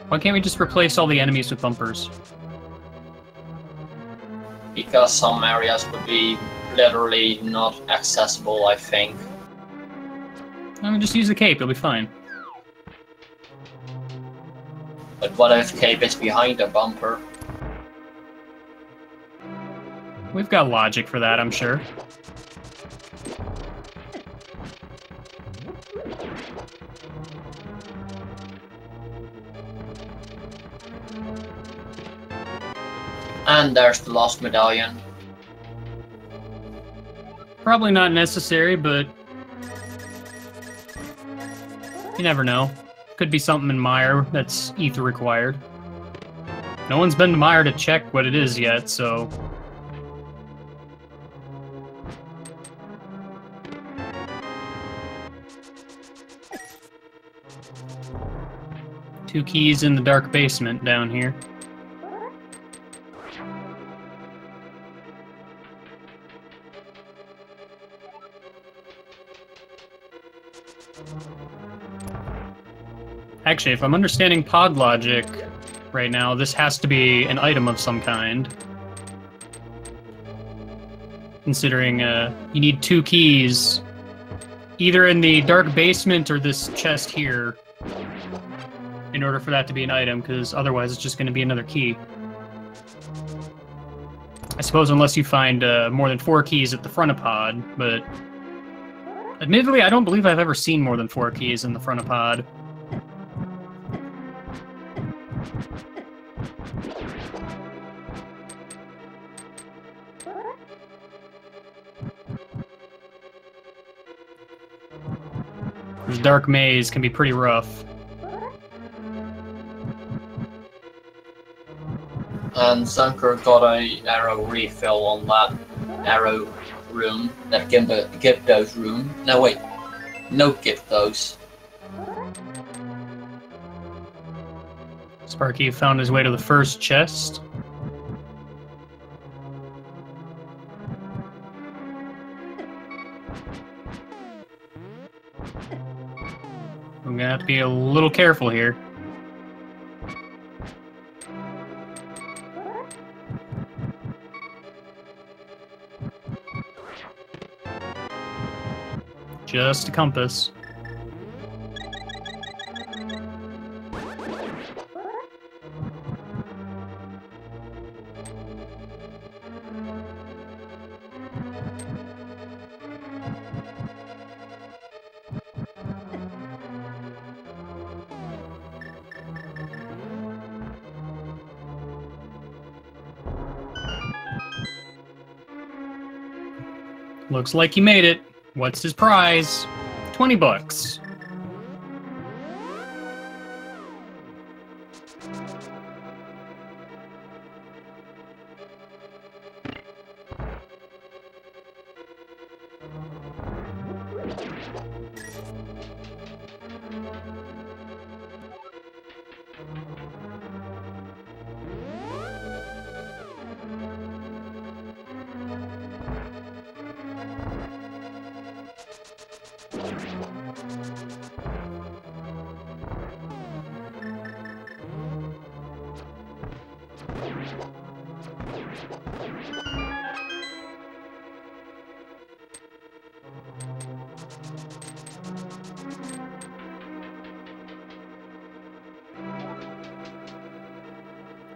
[SPEAKER 2] Why can't we just replace all the enemies with bumpers?
[SPEAKER 1] Because some areas would be literally not accessible, I think.
[SPEAKER 2] I mean, just use the cape, you'll be fine.
[SPEAKER 1] But what if Cape is behind a bumper?
[SPEAKER 2] We've got logic for that, I'm sure.
[SPEAKER 1] And there's the lost medallion.
[SPEAKER 2] Probably not necessary, but you never know. Could be something in Mire that's ether required. No one's been to Mire to check what it is yet, so... Two keys in the dark basement down here. Actually, if I'm understanding pod logic right now, this has to be an item of some kind. Considering you need 2 keys, either in the dark basement or this chest here, in order for that to be an item, because otherwise it's just going to be another key. I suppose unless you find more than 4 keys at the front of pod, but admittedly, I don't believe I've ever seen more than 4 keys in the front of pod. This dark maze can be pretty rough.
[SPEAKER 1] And Zunker got a arrow refill on that arrow room, that Gypto's room. No wait, no Gypto's.
[SPEAKER 2] Sparky found his way to the first chest. I'm gonna have to be a little careful here. Just a compass. Looks like he made it. What's his prize? 20 bucks.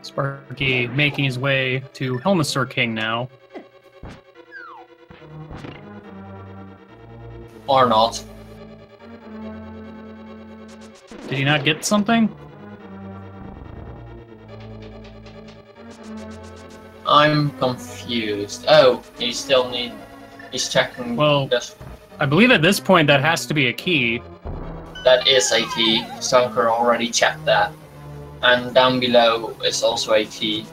[SPEAKER 2] Sparky making his way to Helmasaur King now.
[SPEAKER 1] Or not.
[SPEAKER 2] Did he not get something?
[SPEAKER 1] I'm confused. Oh, he still need... He's checking...
[SPEAKER 2] Well,
[SPEAKER 1] this.
[SPEAKER 2] I believe at this point that has to be a key.
[SPEAKER 1] That is a key. Zunker already checked that. And down below is also a key.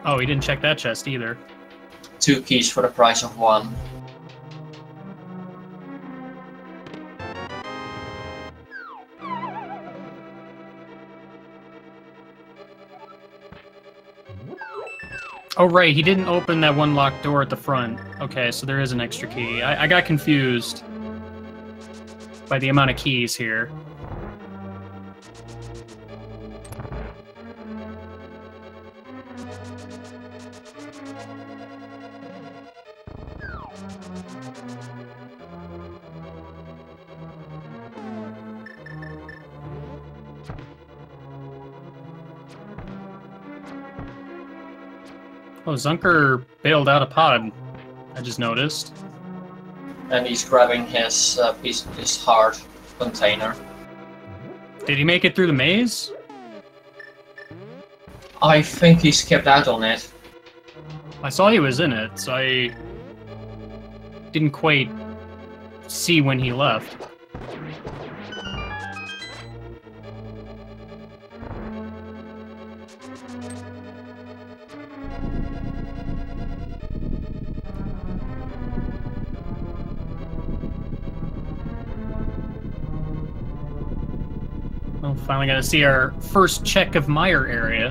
[SPEAKER 2] Oh, he didn't check that chest either.
[SPEAKER 1] 2 keys for the price of 1.
[SPEAKER 2] Oh, right, he didn't open that one locked door at the front. Okay, so there is an extra key. I got confused by the amount of keys here. Oh, Zunker bailed out a pod, I just noticed.
[SPEAKER 1] And he's grabbing his his heart container.
[SPEAKER 2] Did he make it through the maze?
[SPEAKER 1] I think he skipped out on it.
[SPEAKER 2] I saw he was in it, so I didn't quite see when he left. Well, finally got to see our first check of Mire area.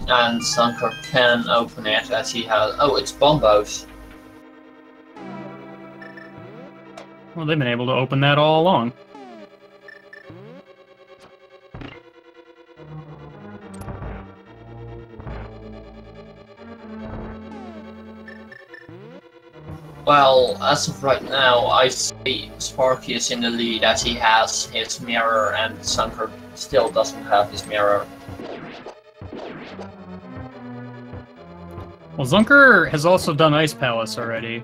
[SPEAKER 1] And Zunker can open it as he has... Oh, it's bombos.
[SPEAKER 2] Well, they've been able to open that all along.
[SPEAKER 1] Well, as of right now, I see Sparky is in the lead as he has his mirror and Zunker still doesn't have his mirror.
[SPEAKER 2] Well, Zunker has also done Ice Palace already.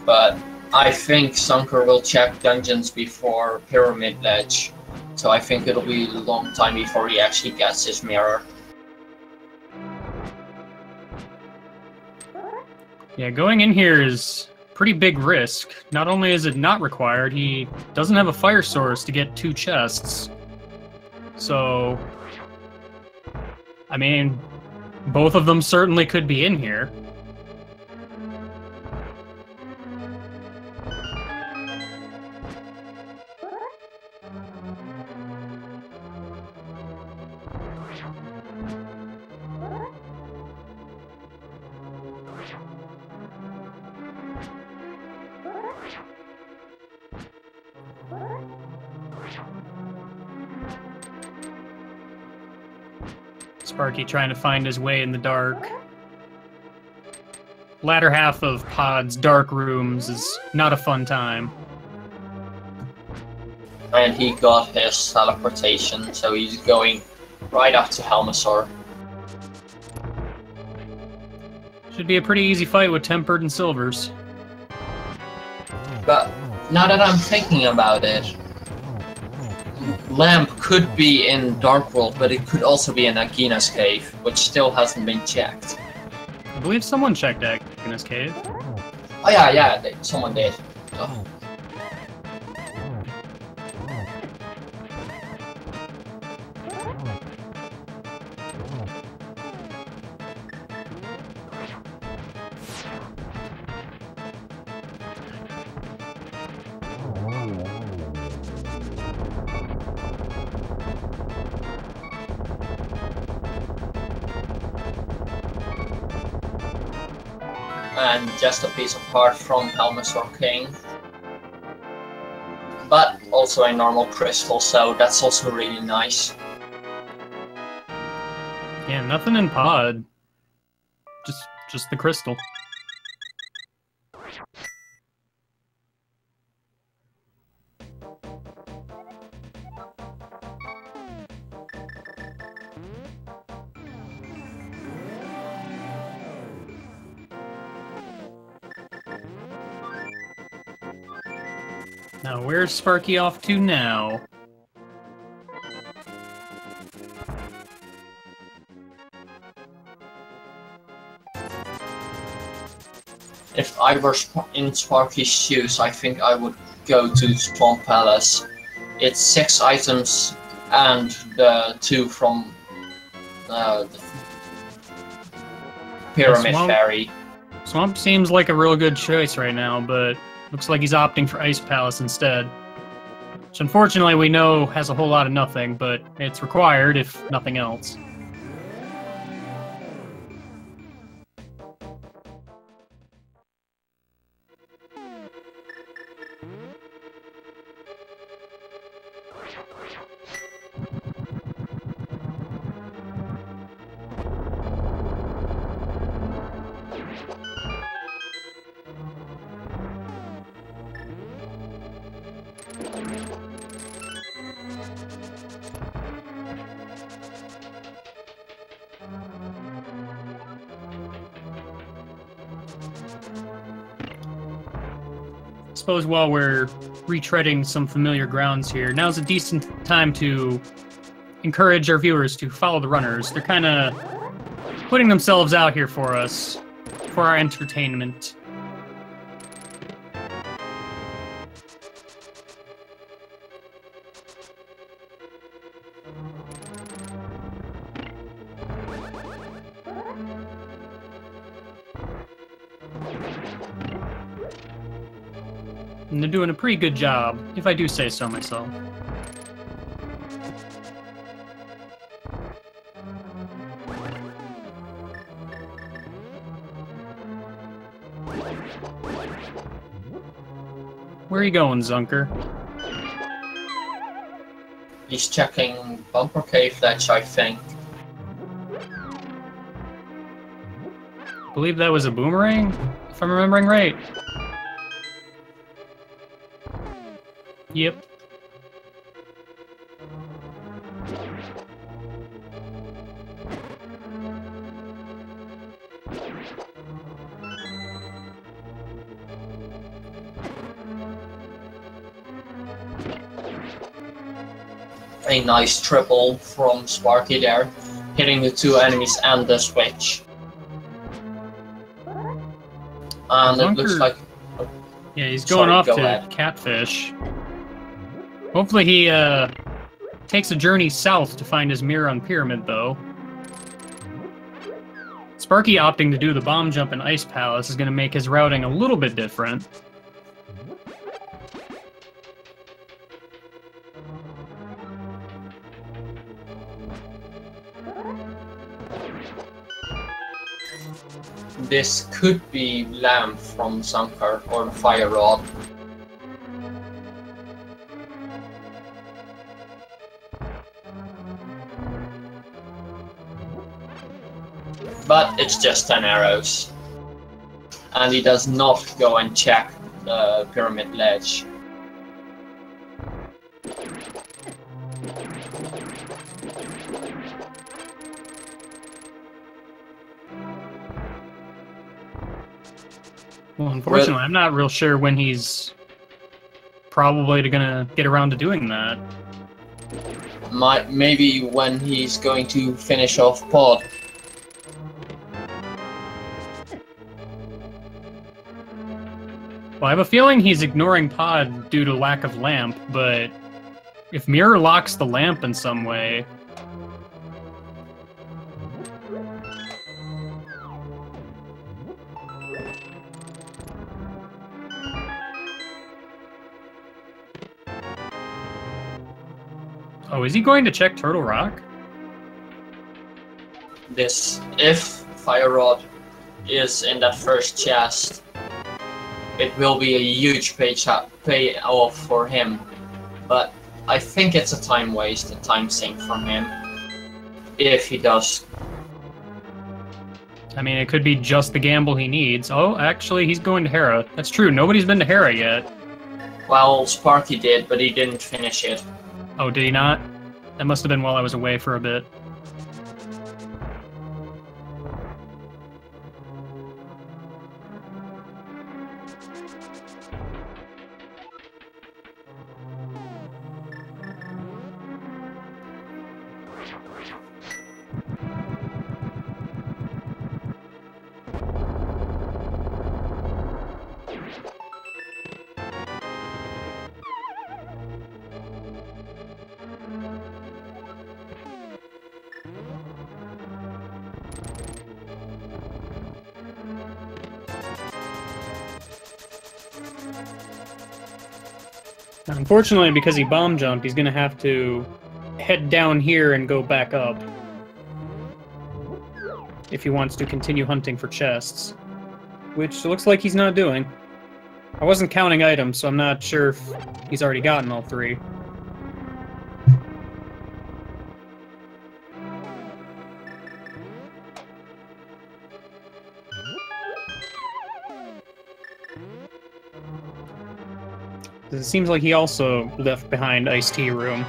[SPEAKER 1] But I think Zunker will check dungeons before Pyramid Ledge, so I think it'll be a long time before he actually gets his mirror.
[SPEAKER 2] Yeah, going in here is pretty big risk. Not only is it not required, he doesn't have a fire source to get 2 chests. So, I mean, both of them certainly could be in here. Sparky trying to find his way in the dark. Latter half of Pod's dark rooms is not a fun time.
[SPEAKER 1] And he got his teleportation, so he's going right up to Helmasaur.
[SPEAKER 2] Should be a pretty easy fight with Tempered and Silvers.
[SPEAKER 1] But now that I'm thinking about it, lamp could be in Dark World, but it could also be in Agina's cave, which still hasn't been checked.
[SPEAKER 2] I believe someone checked Agina's cave.
[SPEAKER 1] Oh yeah, someone did. Oh. And just a piece of heart from Helmsor King. But also a normal crystal, so that's also really nice.
[SPEAKER 2] Yeah, nothing in pod. Just the crystal. Now, where's Sparky off to now?
[SPEAKER 1] If I were in Sparky's shoes, I think I would go to Swamp Palace. It's 6 items and the 2 from the Pyramid Fairy.
[SPEAKER 2] Swamp seems like a real good choice right now, but looks like he's opting for Ice Palace instead. Which unfortunately we know has a whole lot of nothing, but it's required if nothing else. I suppose while we're retreading some familiar grounds here, now's a decent time to encourage our viewers to follow the runners. They're kind of putting themselves out here for us, for our entertainment. And they're doing a pretty good job, if I do say so myself. Where are you going, Zunker?
[SPEAKER 1] He's checking Bumper Cave Ledge, I think.
[SPEAKER 2] I believe that was a boomerang, if I'm remembering right. Yep.
[SPEAKER 1] A nice triple from Sparky there, hitting the 2 enemies and the switch. And
[SPEAKER 2] Zunker,
[SPEAKER 1] it looks like...
[SPEAKER 2] yeah, he's going off to Catfish. Hopefully he takes a journey south to find his mirror on Pyramid, though. Sparky opting to do the bomb jump in Ice Palace is going to make his routing a little bit different.
[SPEAKER 1] This could be Lamp from Zunker or the Fire Rod. But it's just 10 arrows. And he does not go and check the Pyramid Ledge.
[SPEAKER 2] Well, unfortunately, I'm not real sure when he's probably gonna get around to doing that.
[SPEAKER 1] maybe when he's going to finish off Pod.
[SPEAKER 2] Well, I have a feeling he's ignoring Pod due to lack of lamp, but if Mirror locks the lamp in some way... Oh, is he going to check Turtle Rock?
[SPEAKER 1] If Fire Rod is in that first chest, it will be a huge payoff for him. But I think it's a time waste, a time sink from him, if he does.
[SPEAKER 2] I mean, it could be just the gamble he needs. Oh, actually, he's going to Hera. That's true, nobody's been to Hera yet.
[SPEAKER 1] Well, Sparky did, but he didn't finish it.
[SPEAKER 2] Oh, did he not? That must have been while I was away for a bit. Unfortunately, because he bomb jumped, he's gonna have to head down here and go back up if he wants to continue hunting for chests, which looks like he's not doing. I wasn't counting items, so I'm not sure if he's already gotten all three. It seems like he also left behind Iced Tea Room.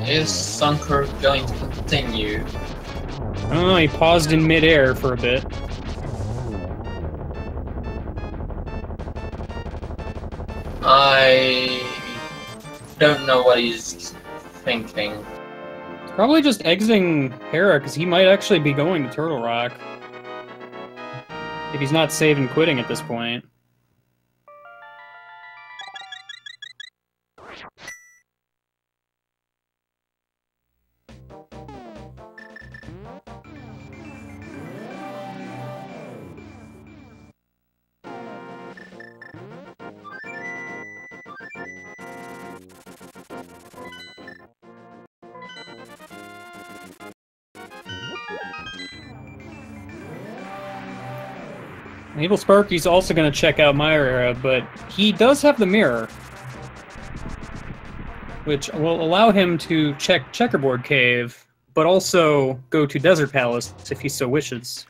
[SPEAKER 1] Is Zunker going to continue?
[SPEAKER 2] I don't know, he paused in midair for a bit.
[SPEAKER 1] I don't know what he's thinking.
[SPEAKER 2] Probably just exiting Hera, because he might actually be going to Turtle Rock. If he's not save and quitting at this point. EvilSparky1's also going to check out my area, but he does have the mirror, which will allow him to check Checkerboard Cave, but also go to Desert Palace if he so wishes.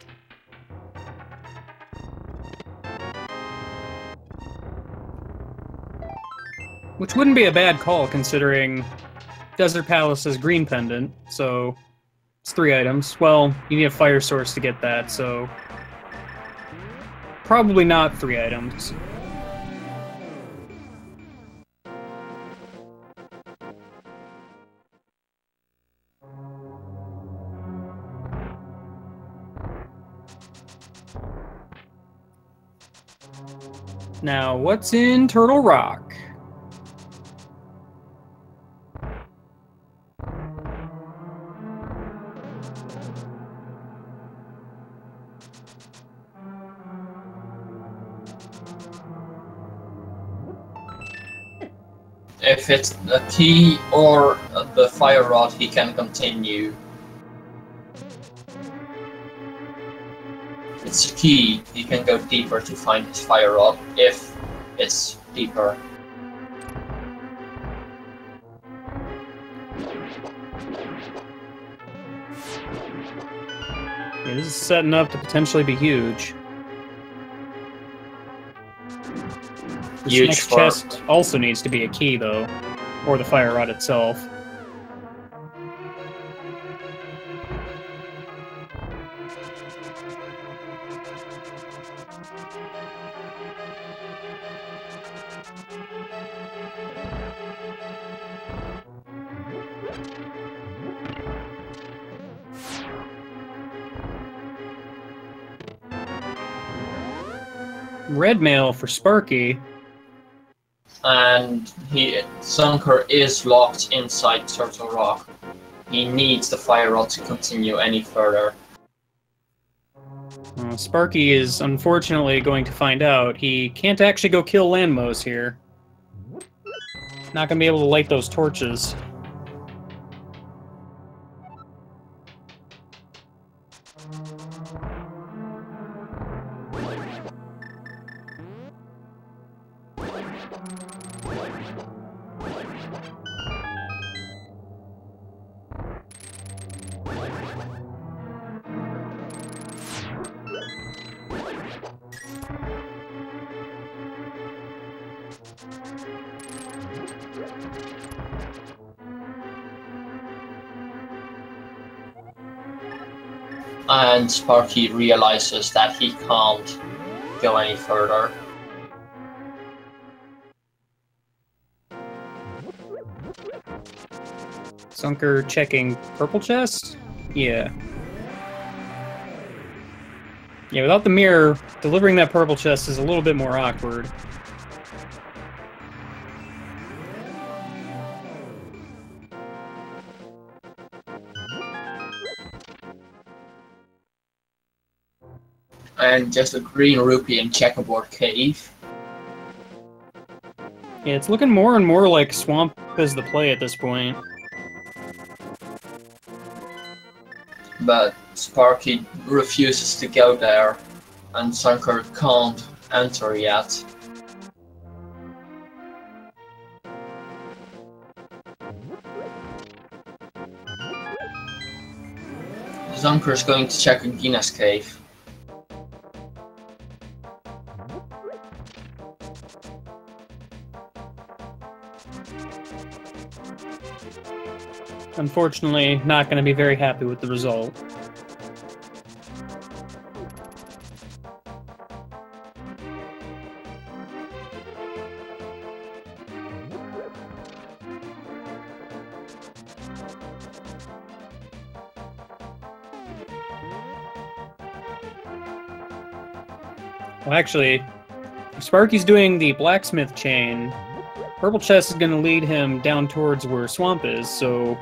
[SPEAKER 2] Which wouldn't be a bad call, considering Desert Palace's green pendant, so it's 3 items. Well, you need a fire source to get that, so probably not 3 items. Now, what's in Turtle Rock?
[SPEAKER 1] If it's the key or the fire rod, he can continue. If it's a key, he can go deeper to find his fire rod, if it's deeper.
[SPEAKER 2] Yeah, this is setting up to potentially be huge. This next chest also needs to be a key, though, or the fire rod itself. Red mail for Sparky.
[SPEAKER 1] And Zunker is locked inside Turtle Rock. He needs the fire rod to continue any further.
[SPEAKER 2] Sparky is unfortunately going to find out he can't actually go kill Landmos here. Not gonna be able to light those torches.
[SPEAKER 1] And Sparky realizes that he can't go any further.
[SPEAKER 2] Zunker checking purple chest? Yeah. Yeah, without the mirror, delivering that purple chest is a little bit more awkward.
[SPEAKER 1] And just a green rupee in Checkerboard Cave.
[SPEAKER 2] Yeah, it's looking more and more like Swamp is the play at this point.
[SPEAKER 1] But Sparky refuses to go there, and Zunker can't enter yet. Zunker's going to check Gina's cave.
[SPEAKER 2] Unfortunately, not going to be very happy with the result. Well, actually, if Sparky's doing the blacksmith chain, purple chest is going to lead him down towards where Swamp is, so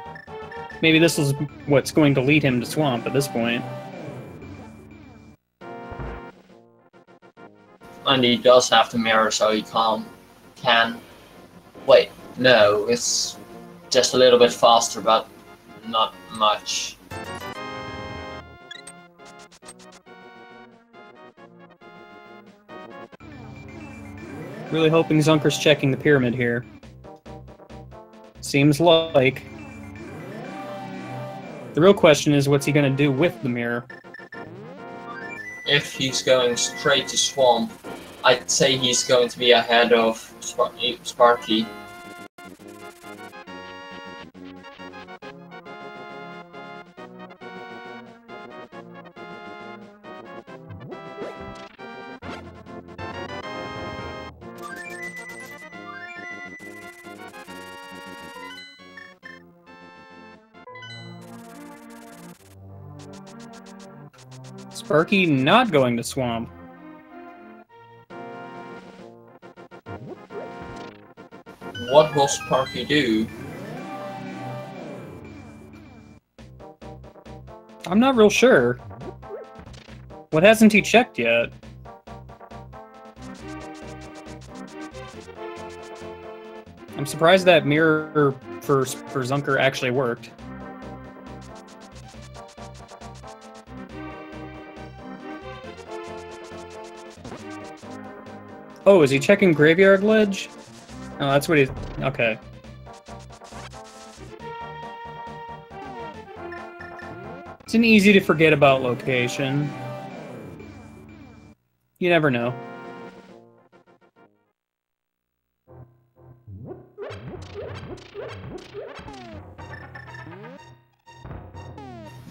[SPEAKER 2] maybe this is what's going to lead him to Swamp at this point.
[SPEAKER 1] And he does have the mirror, so he can... Wait, no, it's just a little bit faster, but not much.
[SPEAKER 2] Really hoping Zunker's checking the pyramid here. Seems like. The real question is, what's he going to do with the mirror?
[SPEAKER 1] If he's going straight to Swamp, I'd say he's going to be ahead of Sparky.
[SPEAKER 2] Sparky not going to Swamp.
[SPEAKER 1] What will Sparky do?
[SPEAKER 2] I'm not real sure. What hasn't he checked yet? I'm surprised that mirror for Zunker actually worked. Oh, is he checking Graveyard Ledge? Oh, that's what he's... Okay. It's an easy to forget about location. You never know.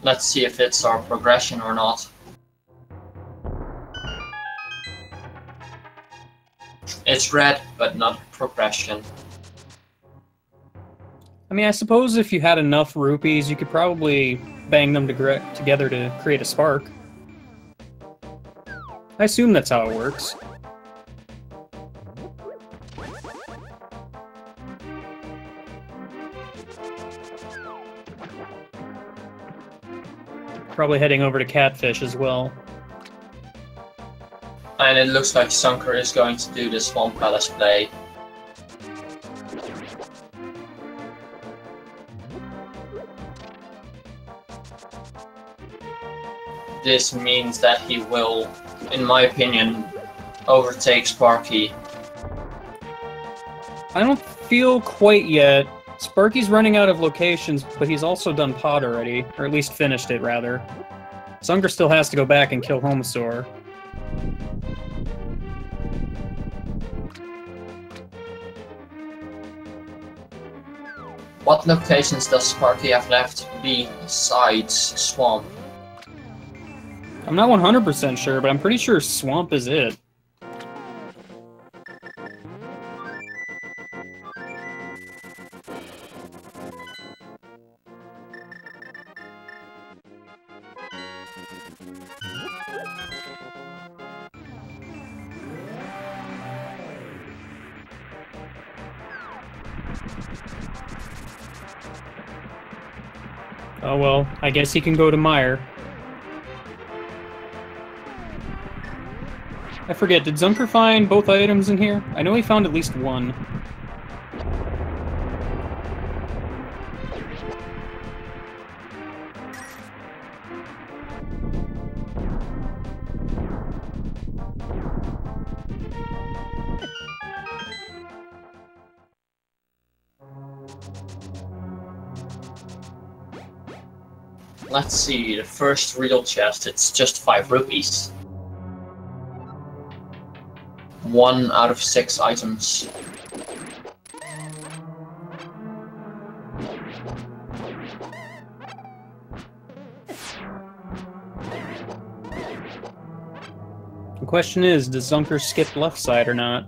[SPEAKER 1] Let's see if it's our progression or not. It's red, but not progression.
[SPEAKER 2] I mean, I suppose if you had enough rupees, you could probably bang them together to create a spark. I assume that's how it works. Probably heading over to Catfish as well.
[SPEAKER 1] And it looks like Zunker is going to do the Swamp Palace play. This means that he will, in my opinion, overtake Sparky.
[SPEAKER 2] I don't feel quite yet. Sparky's running out of locations, but he's also done Pod already, or at least finished it, rather. Zunker still has to go back and kill Homosaur.
[SPEAKER 1] What locations does Sparky have left besides Swamp?
[SPEAKER 2] I'm not 100% sure, but I'm pretty sure Swamp is it. Oh well, I guess he can go to Meyer. I forget, did Zunker find both items in here? I know he found at least one.
[SPEAKER 1] Let's see, the first real chest, it's just 5 rupees. 1 out of 6 items.
[SPEAKER 2] The question is, does Zunker skip left side or not?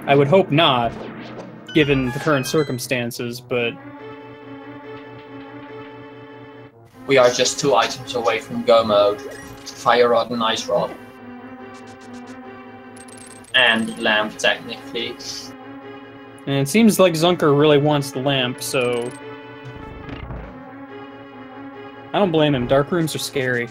[SPEAKER 2] I would hope not, given the current circumstances, but...
[SPEAKER 1] We are just 2 items away from Go Mode. Fire Rod and Ice Rod. And Lamp, technically.
[SPEAKER 2] And it seems like Zunker really wants the lamp, so... I don't blame him, dark rooms are scary.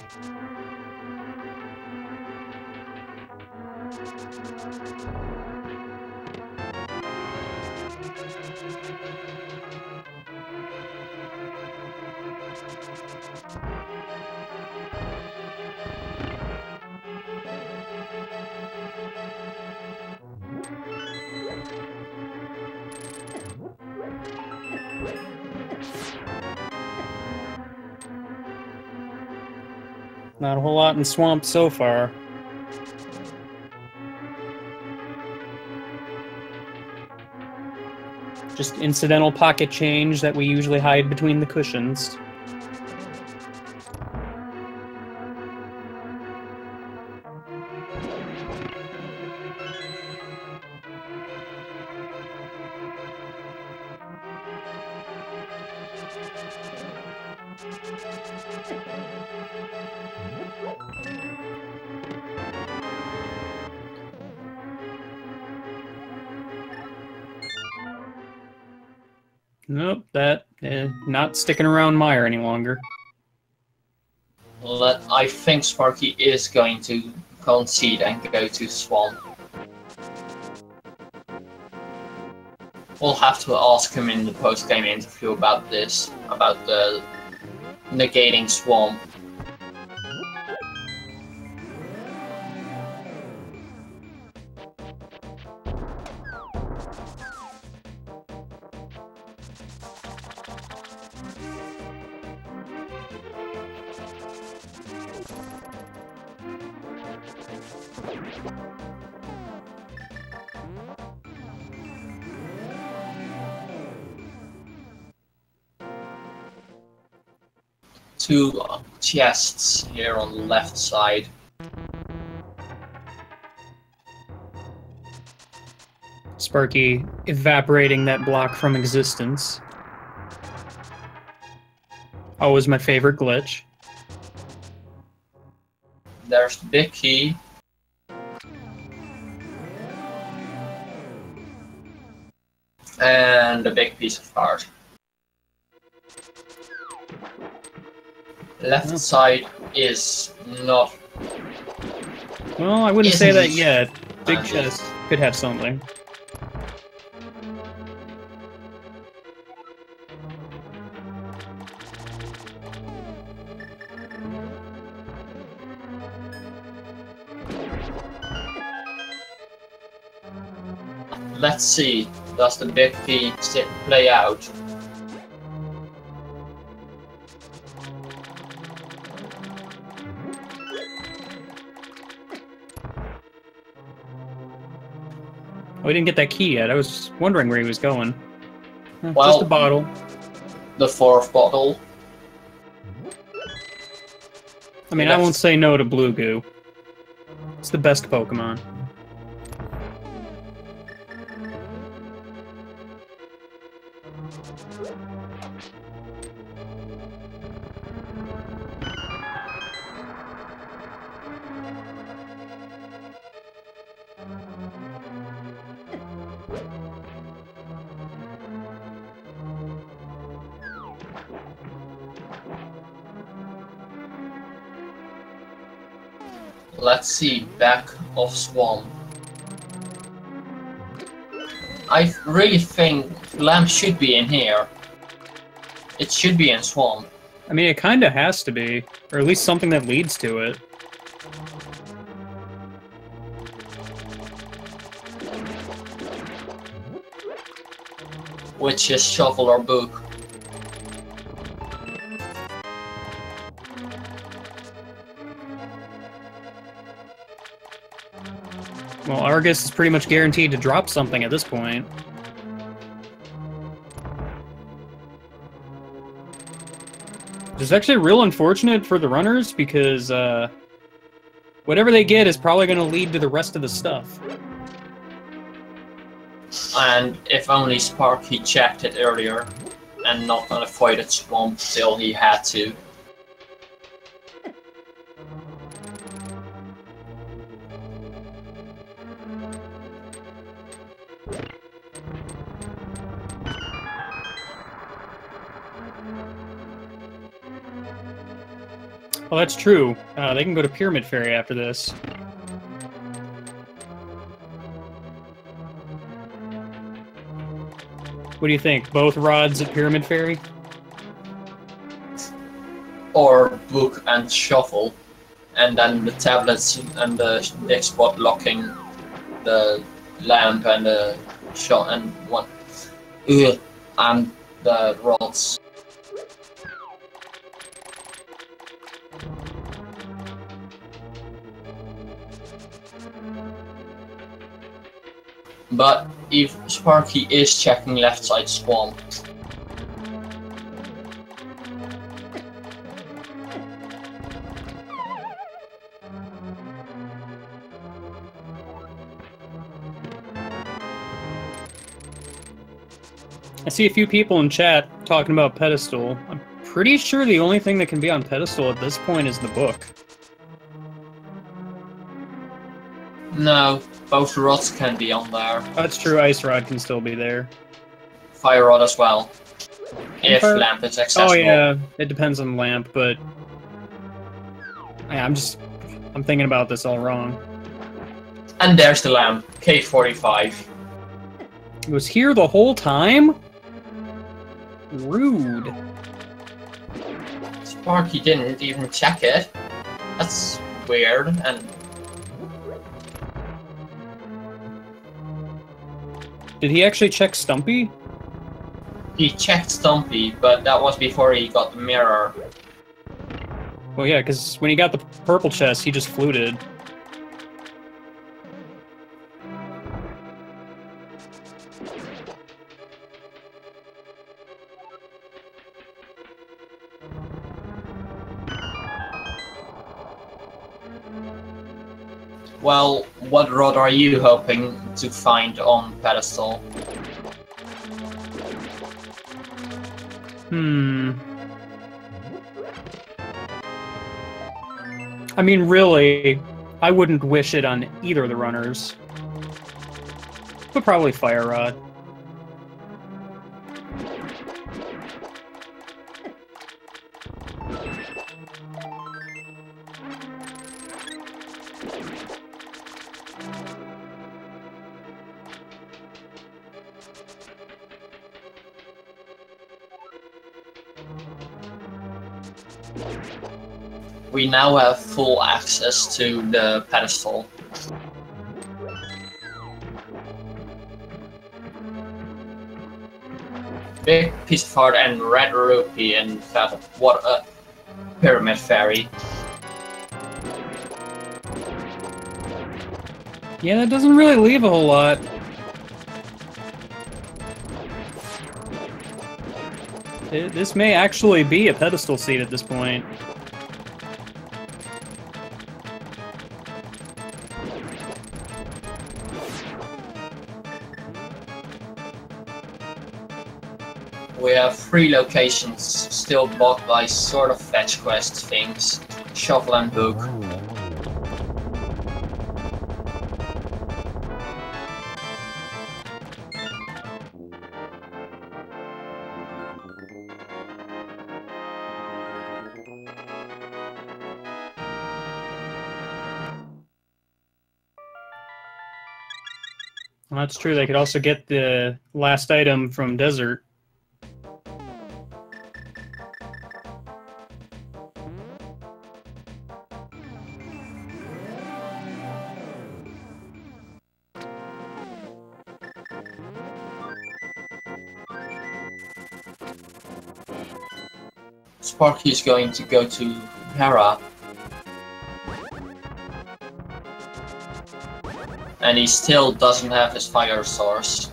[SPEAKER 2] Not a whole lot in Swamp so far. Just incidental pocket change that we usually hide between the cushions. Nope, not sticking around Meyer any longer.
[SPEAKER 1] Well, I think Sparky is going to concede and go to Swamp. We'll have to ask him in the post-game interview about this, about the negating Swamp. two chests here on the left side.
[SPEAKER 2] Sparky evaporating that block from existence. Always my favorite glitch.
[SPEAKER 1] There's the big key. And a big piece of heart. Left side is not...
[SPEAKER 2] Well, I wouldn't say that yet. Big chest could have something.
[SPEAKER 1] Let's see, does the big key play out?
[SPEAKER 2] Oh, we didn't get that key yet. I was wondering where he was going.
[SPEAKER 1] Well,
[SPEAKER 2] just a bottle.
[SPEAKER 1] The fourth bottle.
[SPEAKER 2] I mean, I won't say no to Blue Goo. It's the best Pokemon.
[SPEAKER 1] Let's see, back of Swamp. I really think Lamp should be in here. It should be in Swamp.
[SPEAKER 2] I mean, it kind of has to be, or at least something that leads to it.
[SPEAKER 1] Which is Shovel or Book.
[SPEAKER 2] Well, Argus is pretty much guaranteed to drop something at this point. It's actually real unfortunate for the runners because whatever they get is probably going to lead to the rest of the stuff.
[SPEAKER 1] And if only Sparky checked it earlier and not gonna fight at Swamp till he had to.
[SPEAKER 2] Well, that's true. They can go to Pyramid Fairy after this. What do you think? Both rods at Pyramid Fairy?
[SPEAKER 1] Or Book and Shuffle, and then the tablets and the next spot locking the lamp and the shot and what and the rods. But if Sparky is checking left side Swamp.
[SPEAKER 2] I see a few people in chat talking about Pedestal. I'm pretty sure the only thing that can be on Pedestal at this point is the book.
[SPEAKER 1] No, both rods can be on there.
[SPEAKER 2] That's true, Ice Rod can still be there.
[SPEAKER 1] Fire Rod as well. If Lamp is accessible.
[SPEAKER 2] Oh yeah, it depends on Lamp, but... Yeah, I'm thinking about this all wrong.
[SPEAKER 1] And there's the Lamp, K45.
[SPEAKER 2] It was here the whole time? Rude.
[SPEAKER 1] Sparky didn't even check it. That's weird, and...
[SPEAKER 2] Did he actually check Stumpy?
[SPEAKER 1] He checked Stumpy, but that was before he got the mirror.
[SPEAKER 2] Well, yeah, because when he got the purple chest, he just fluted.
[SPEAKER 1] Well, what rod are you hoping to find on pedestal?
[SPEAKER 2] I mean, really, I wouldn't wish it on either of the runners. But probably Fire Rod.
[SPEAKER 1] We now have full access to the pedestal. Big piece of heart and red rupee in that. What a pyramid fairy.
[SPEAKER 2] Yeah, that doesn't really leave a whole lot. This may actually be a pedestal seat at this point.
[SPEAKER 1] We have 3 locations still blocked by sort of fetch quest things. Shovel and hook.
[SPEAKER 2] Well, that's true. They could also get the last item from Desert.
[SPEAKER 1] Sparky is going to go to Hera. And he still doesn't have his fire source.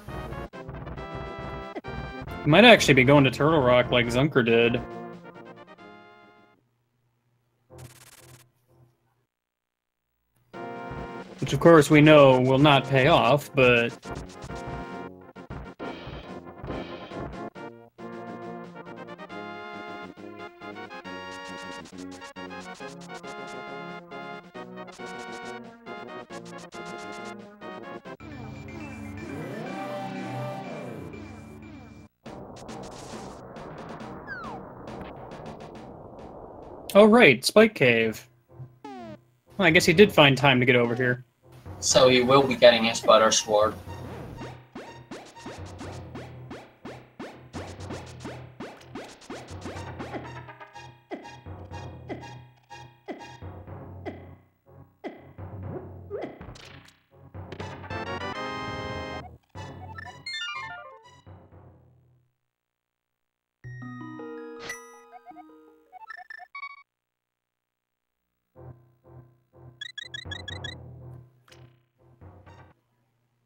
[SPEAKER 2] He might actually be going to Turtle Rock like Zunker did. Which of course we know will not pay off, but... Oh right, Spike Cave. Well, I guess he did find time to get over here.
[SPEAKER 1] So he will be getting his butter sword.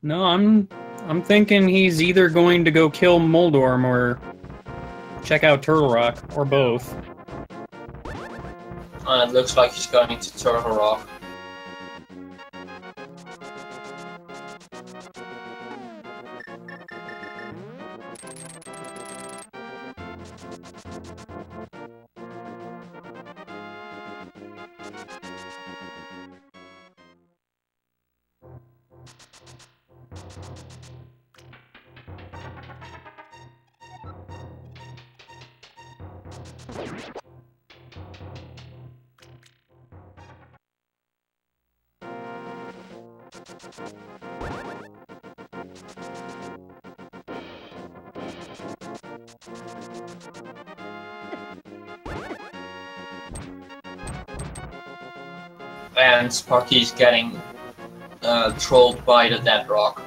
[SPEAKER 2] No, I'm thinking he's either going to go kill Moldorm or check out Turtle Rock, or both.
[SPEAKER 1] It looks like he's going to Turtle Rock. And Sparky's getting trolled by the dead rock.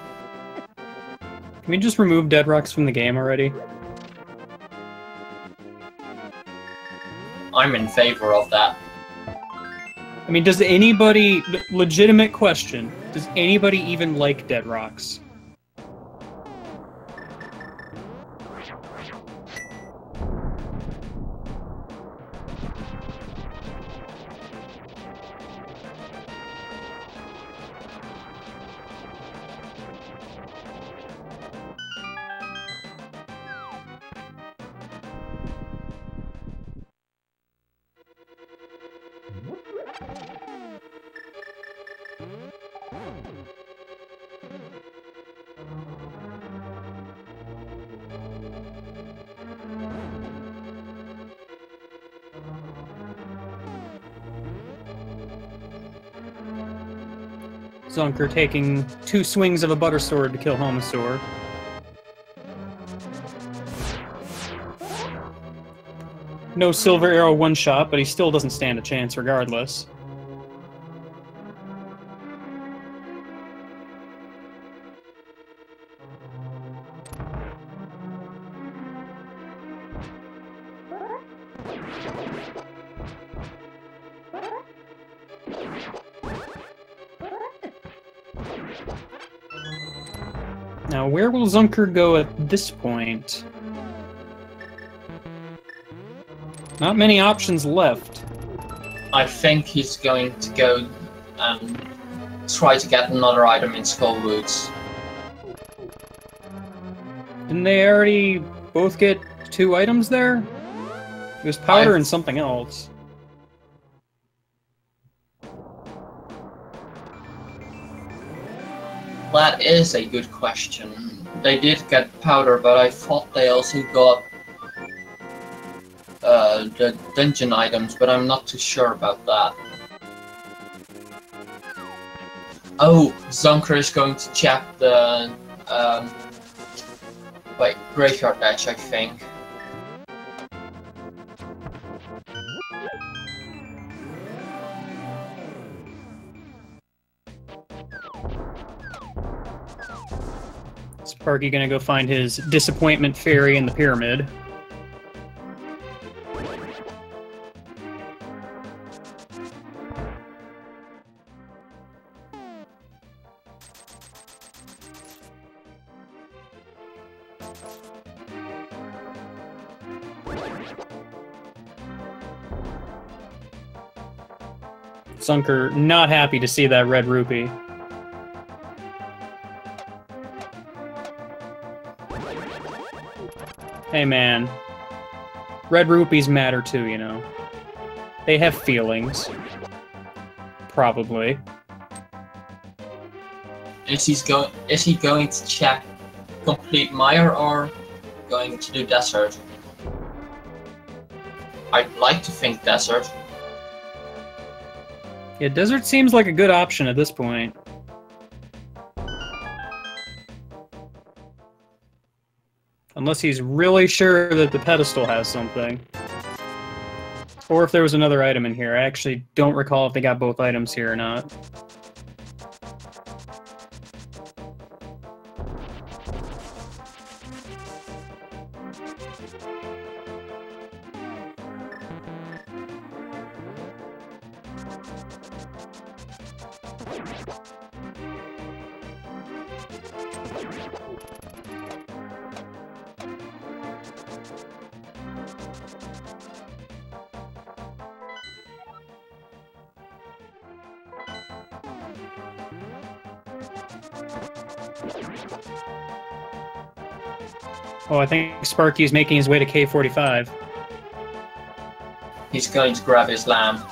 [SPEAKER 2] Can we just remove Dead Rocks from the game already?
[SPEAKER 1] I'm in favor of that.
[SPEAKER 2] I mean, does anybody... Legitimate question. Does anybody even like Dead Rocks? Zunker taking 2 swings of a butter sword to kill Homosaur. No Silver Arrow one-shot, but he still doesn't stand a chance regardless. Now, where will Zunker go at this point? Not many options left.
[SPEAKER 1] I think he's going to go and try to get another item in Skull Woods.
[SPEAKER 2] Didn't they already both get 2 items there? It was powder and something else.
[SPEAKER 1] That is a good question. They did get powder, but I thought they also got the dungeon items, but I'm not too sure about that. Oh, Zunker is going to check the Graveyard Edge, I think.
[SPEAKER 2] Sparky gonna go find his disappointment fairy in the pyramid. Zunker not happy to see that red rupee. Hey man, red rupees matter too, you know. They have feelings. Probably.
[SPEAKER 1] Is he going to check complete mire or going to do desert? I'd like to think desert.
[SPEAKER 2] Yeah, desert seems like a good option at this point. Unless he's really sure that the pedestal has something. Or if there was another item in here. I actually don't recall if they got both items here or not. Oh, I think Sparky's making his way to K45.
[SPEAKER 1] He's going to grab his lamp.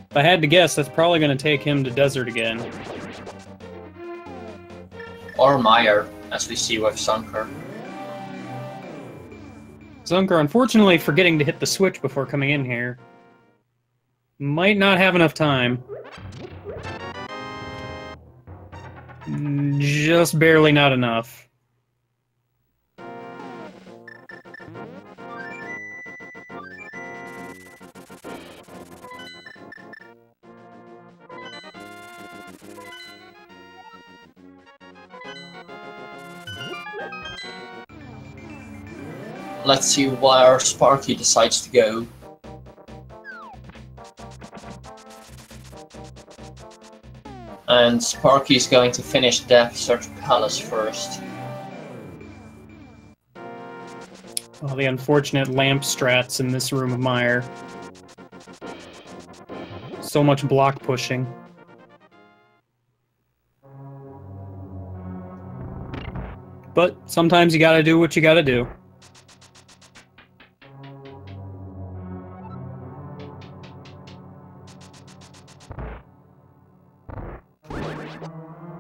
[SPEAKER 2] If I had to guess, that's probably going to take him to desert again.
[SPEAKER 1] Or mire, as we see with Zunker.
[SPEAKER 2] Zunker, unfortunately, forgetting to hit the switch before coming in here. Might not have enough time. Just barely not enough.
[SPEAKER 1] Let's see where Sparky decides to go. And Sparky's going to finish Desert Palace first.
[SPEAKER 2] Oh, the unfortunate lamp strats in this room of mire. So much block pushing. But sometimes you gotta do what you gotta do.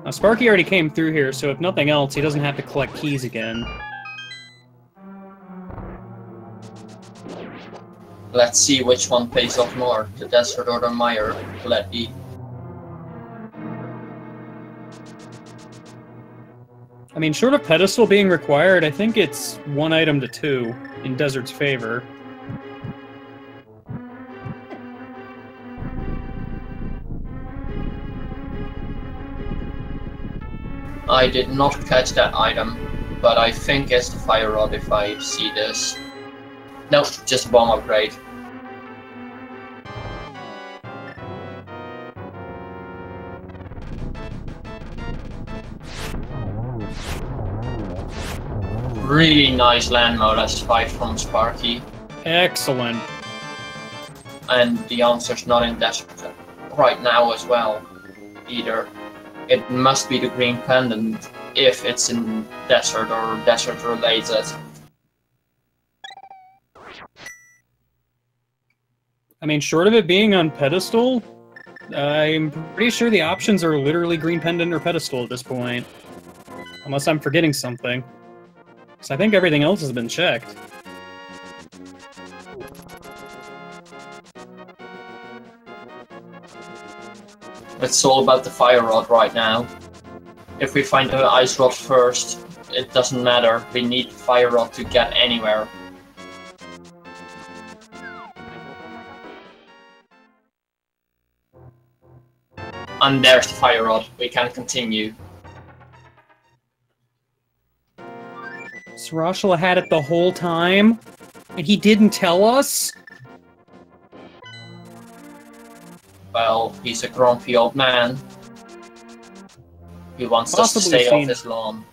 [SPEAKER 2] Now, Sparky already came through here, so if nothing else, he doesn't have to collect keys again.
[SPEAKER 1] Let's see which one pays off more, the desert or the mire. Let be.
[SPEAKER 2] I mean, short of pedestal being required, I think it's 1 item to 2 in Desert's favor.
[SPEAKER 1] I did not catch that item, but I think it's the fire rod if I see this. Nope, just a bomb upgrade. Really nice land mode as fight from Sparky.
[SPEAKER 2] Excellent.
[SPEAKER 1] And the answer's not in Desert right now as well, either. It must be the green pendant if it's in Desert or Desert related.
[SPEAKER 2] I mean, short of it being on pedestal, I'm pretty sure the options are literally green pendant or pedestal at this point. Unless I'm forgetting something. So I think everything else has been checked.
[SPEAKER 1] It's all about the fire rod right now. If we find the ice rod first, it doesn't matter. We need the fire rod to get anywhere. And there's the fire rod. We can continue.
[SPEAKER 2] Srashla had it the whole time, and he didn't tell us?
[SPEAKER 1] Well, he's a grumpy old man. He wants us to stay off his lawn.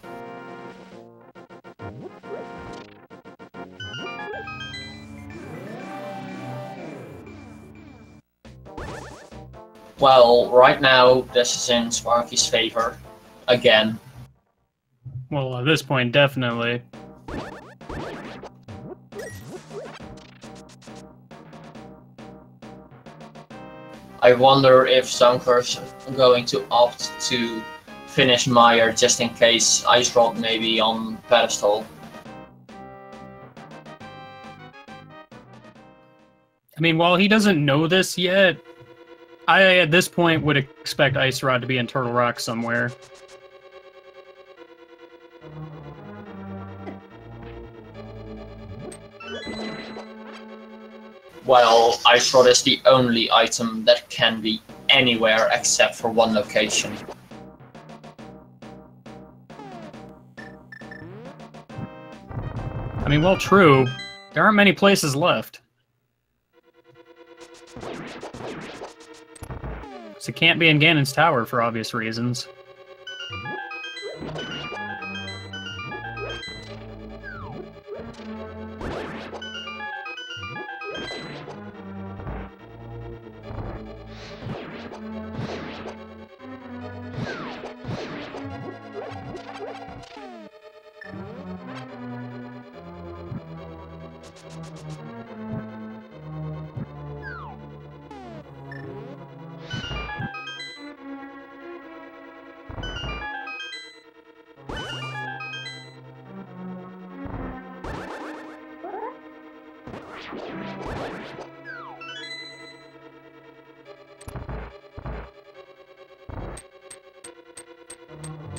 [SPEAKER 1] Well, right now, this is in Sparky's favor. Again.
[SPEAKER 2] Well, at this point, definitely.
[SPEAKER 1] I wonder if Zunker's going to opt to finish Meyer just in case Ice Rod may be on pedestal.
[SPEAKER 2] I mean, while he doesn't know this yet, I, at this point, would expect Ice Rod to be in Turtle Rock somewhere.
[SPEAKER 1] Well, Ice Rod is the only item that can be anywhere except for one location.
[SPEAKER 2] I mean, well, true. There aren't many places left. So it can't be in Ganon's Tower for obvious reasons.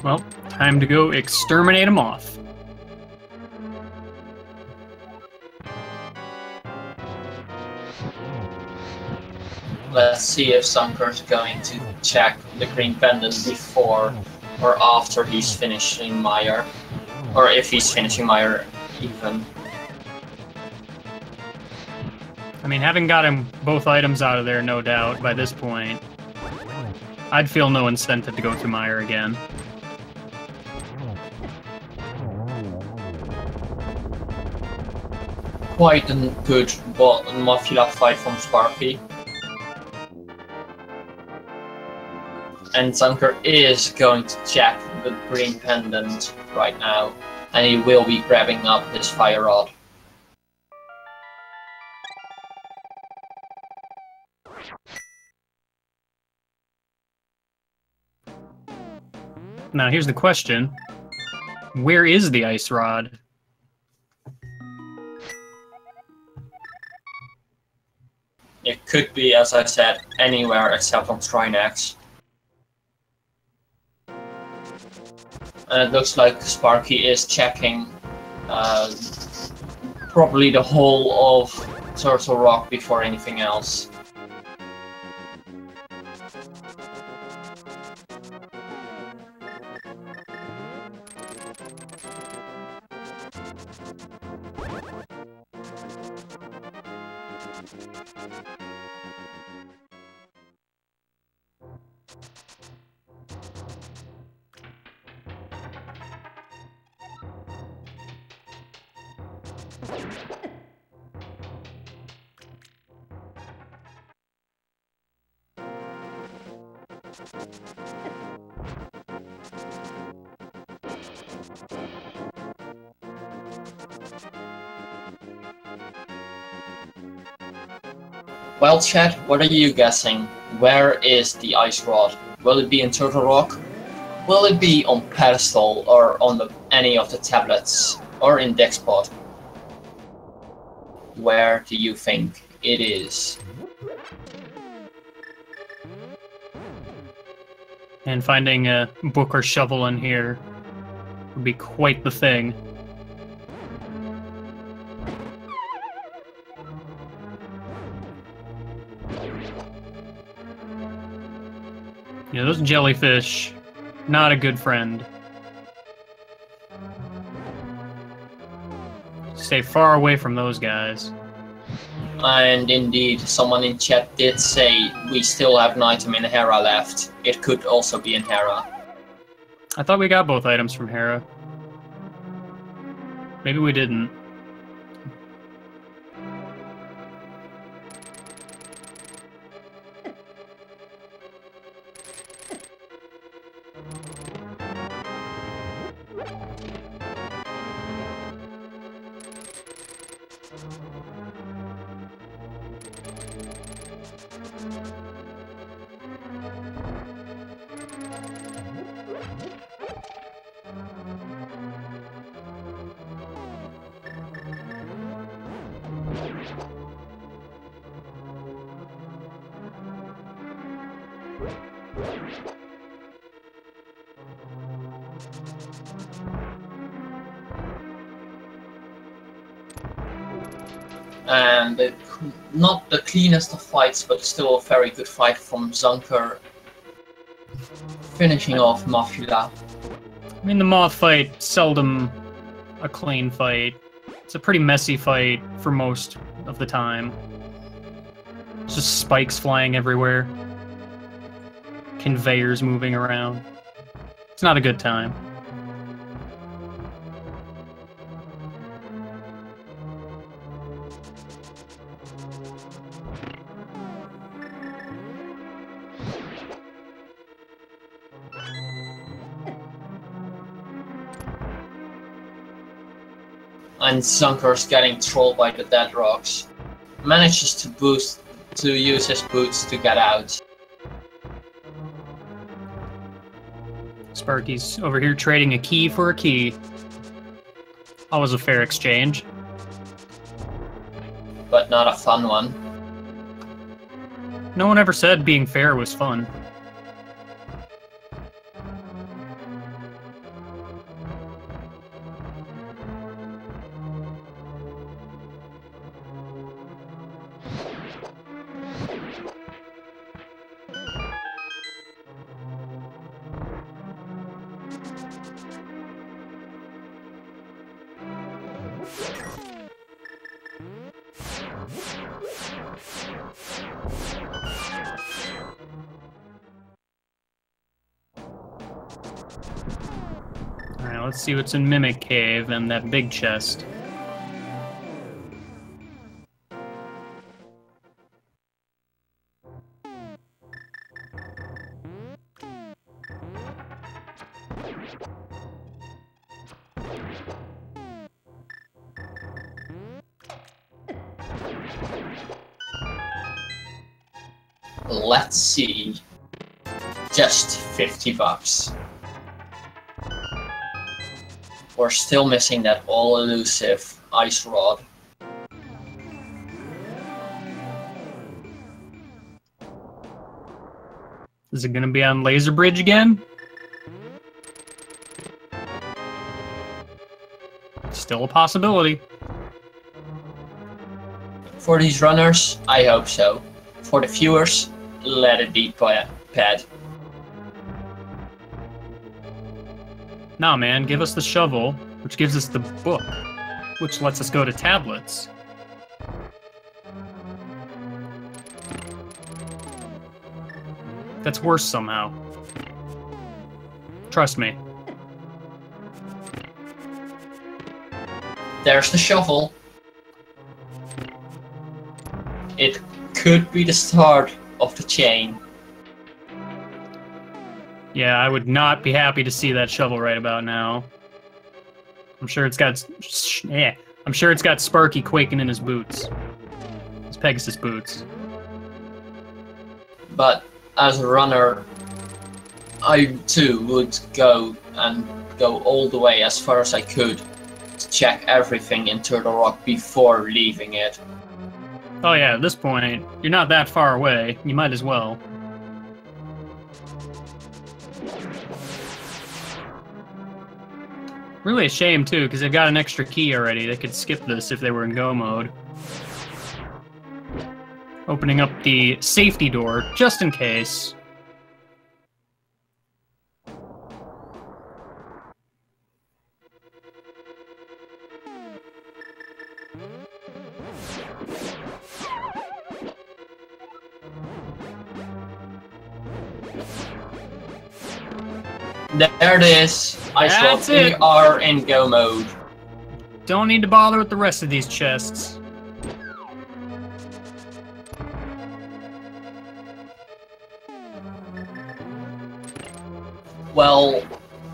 [SPEAKER 2] Well, time to go exterminate them off.
[SPEAKER 1] Let's see if Zunker's going to check the green pendant before or after he's finishing Meyer. Or if he's finishing Meyer even.
[SPEAKER 2] I mean, having gotten both items out of there, no doubt, by this point, I'd feel no incentive to go through Meyer again.
[SPEAKER 1] Quite a good Mafia fight from Sparky. And Zunker is going to check the green pendant right now, and he will be grabbing up his fire rod.
[SPEAKER 2] Now, here's the question. Where is the ice rod?
[SPEAKER 1] It could be, as I said, anywhere except on Shrine X. And it looks like Sparky is checking probably the whole of Turtle Rock before anything else. Well, chat, what are you guessing? Where is the ice rod? Will it be in Turtle Rock? Will it be on Pedestal or on any of the tablets or in Dexpod? Where do you think it is?
[SPEAKER 2] And finding a book or shovel in here would be quite the thing. Yeah, those jellyfish, not a good friend. Stay far away from those guys.
[SPEAKER 1] And indeed, someone in chat did say we still have an item in Hera left. It could also be in Hera.
[SPEAKER 2] I thought we got both items from Hera. Maybe we didn't.
[SPEAKER 1] And not the cleanest of fights, but still a very good fight from Zunker, finishing off Mafula.
[SPEAKER 2] I mean, the moth fight, seldom a clean fight. It's a pretty messy fight for most of the time. It's just spikes flying everywhere. Conveyors moving around. It's not a good time.
[SPEAKER 1] And Zunker's getting trolled by the dead rocks. Manages to use his boots to get out.
[SPEAKER 2] Sparky's over here trading a key for a key. Always a fair exchange.
[SPEAKER 1] But not a fun one.
[SPEAKER 2] No one ever said being fair was fun. Alright, let's see what's in Mimic Cave and that big chest.
[SPEAKER 1] Let's see. Just 50 bucks. We're still missing that all-elusive ice rod.
[SPEAKER 2] Is it gonna be on Laser Bridge again? Still a possibility.
[SPEAKER 1] For these runners, I hope so. For the viewers, let it be pad.
[SPEAKER 2] Nah, man, give us the shovel, which gives us the book, which lets us go to tablets. That's worse somehow. Trust me.
[SPEAKER 1] There's the shovel. It could be the start of the chain.
[SPEAKER 2] Yeah, I would not be happy to see that shovel right about now. I'm sure it's got... Yeah, I'm sure it's got Sparky quaking in his boots. His Pegasus boots.
[SPEAKER 1] But as a runner, I too would go all the way as far as I could to check everything in Turtle Rock before leaving it.
[SPEAKER 2] Oh yeah, at this point, you're not that far away. You might as well. Really a shame, too, because they've got an extra key already. They could skip this if they were in go mode. Opening up the safety door, just in case.
[SPEAKER 1] There it is. I thought we are in go mode.
[SPEAKER 2] Don't need to bother with the rest of these chests.
[SPEAKER 1] Well,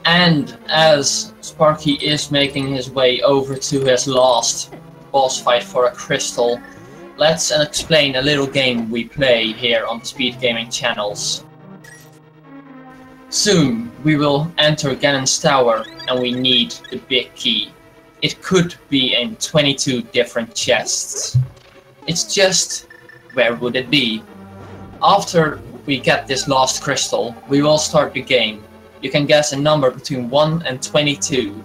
[SPEAKER 1] and as Sparky is making his way over to his last boss fight for a crystal, let's explain a little game we play here on the Speed Gaming channels. Soon, we will enter Ganon's Tower, and we need the big key. It could be in 22 different chests. It's just, where would it be? After we get this last crystal, we will start the game. You can guess a number between 1 and 22.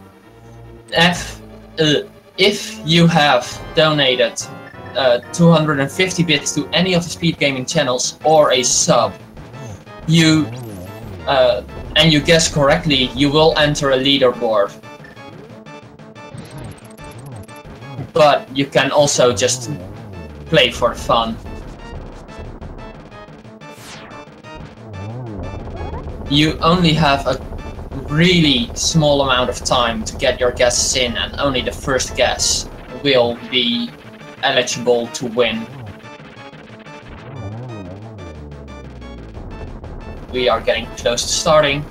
[SPEAKER 1] If you have donated 250 bits to any of the Speed Gaming channels or a sub, and you guess correctly, you will enter a leaderboard. But you can also just play for fun. You only have a really small amount of time to get your guesses in, and only the first guess will be eligible to win. We are getting close to starting.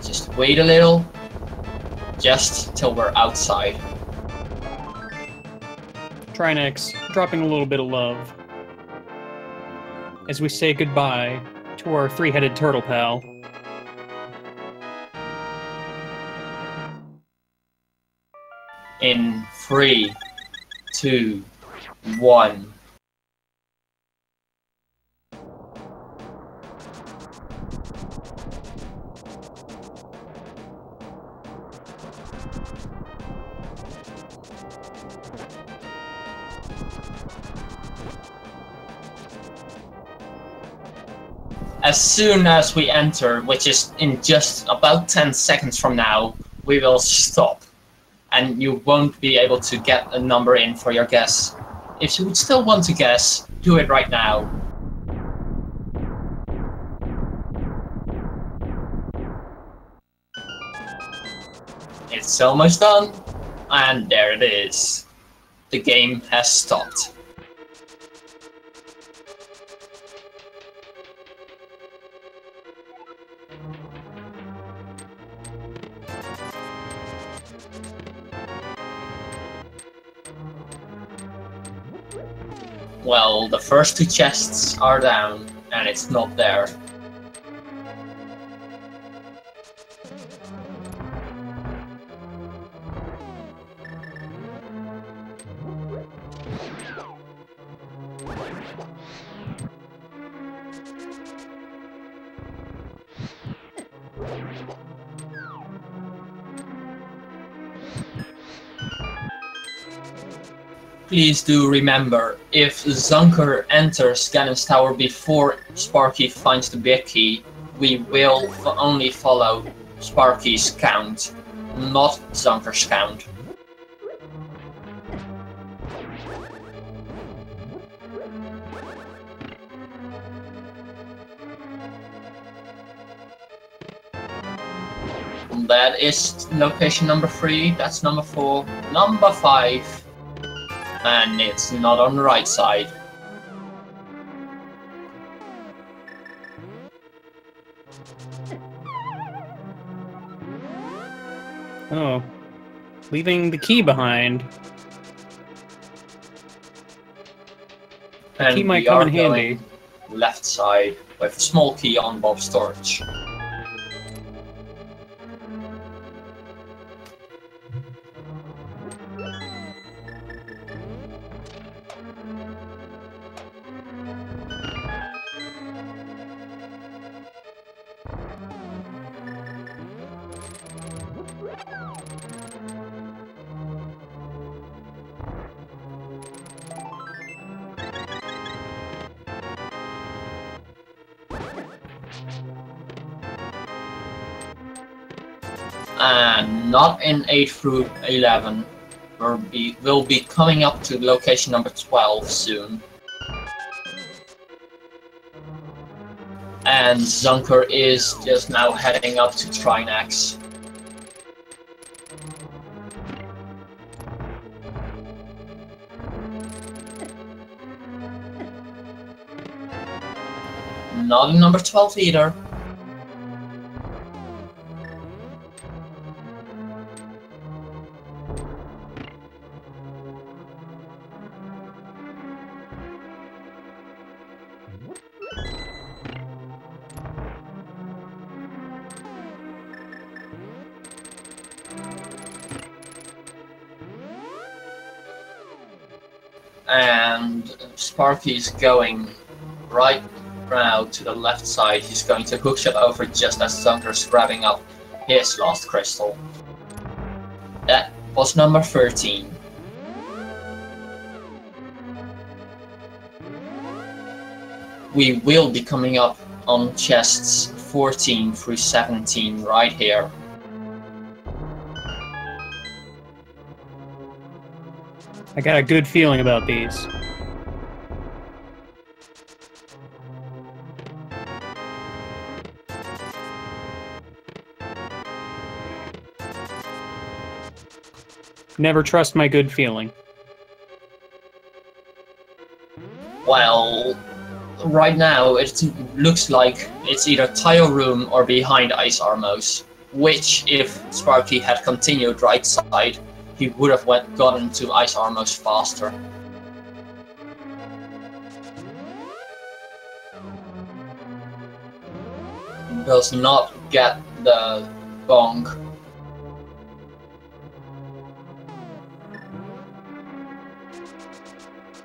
[SPEAKER 1] Just wait a little. Just till we're outside.
[SPEAKER 2] Trinex dropping a little bit of love as we say goodbye to our three-headed turtle pal.
[SPEAKER 1] In 3, 2, 1. As soon as we enter, which is in just about 10 seconds from now, we will stop. And you won't be able to get a number in for your guess. If you would still want to guess, do it right now. It's almost done, and there it is. The game has stopped. Well, the first 2 chests are down, and it's not there. please do remember, if Zunker enters Ganon's tower before Sparky finds the big key, we will only follow Sparky's count, not Zunker's count. That is location number 3, that's number 4, number 5, and it's not on the right side.
[SPEAKER 2] Oh, leaving the key behind. The key might come in handy.
[SPEAKER 1] Left side with a small key on Bob's storage. And not in 8 through 11. We'll be coming up to location number 12 soon. And Zunker is just now heading up to Trinax. Not in number 12 either. And Sparky's going right now to the left side. He's going to hookshot over just as Zunker's grabbing up his lost crystal. That was number 13. We will be coming up on chests 14 through 17 right here.
[SPEAKER 2] I got a good feeling about these. Never trust my good feeling.
[SPEAKER 1] Well, right now it looks like it's either tile room or behind Ice Armos, which if Sparky had continued right side, he would have gotten to Ice Armos faster. Does not get the gong.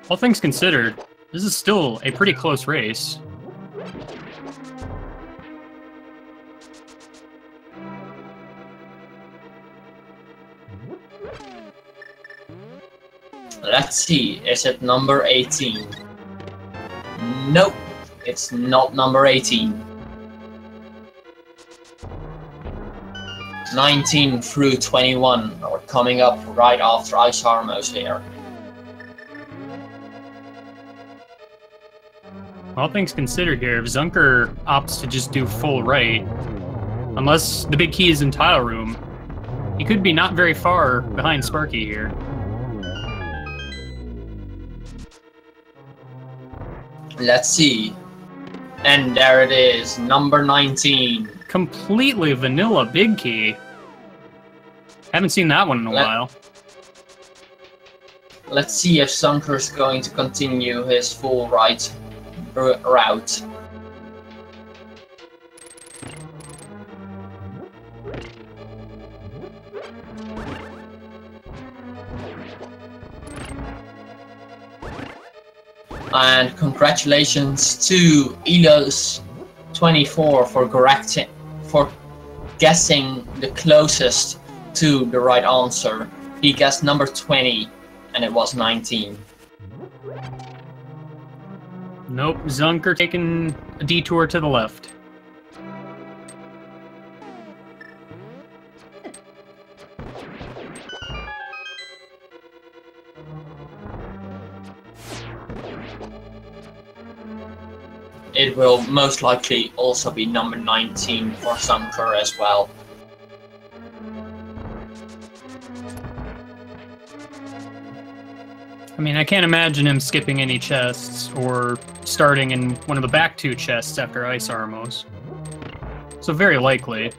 [SPEAKER 2] All things considered, this is still a pretty close race.
[SPEAKER 1] Let's see, is it number 18? Nope, it's not number 18. 19 through 21 are coming up right after Ice Armos here.
[SPEAKER 2] All things considered here, if Zunker opts to just do full right, unless the big key is in tile room, he could be not very far behind Sparky here.
[SPEAKER 1] Let's see. And there it is, number 19.
[SPEAKER 2] Completely vanilla big key. Haven't seen that one in a while.
[SPEAKER 1] Let's see if Zunker's going to continue his full right route. And congratulations to Elos24 for guessing the closest to the right answer. He guessed number 20, and it was 19.
[SPEAKER 2] Nope, Zunker taking a detour to the left.
[SPEAKER 1] It will most likely also be number 19 for Zunker as well.
[SPEAKER 2] I mean, I can't imagine him skipping any chests or starting in one of the back 2 chests after Ice Armos. So very likely.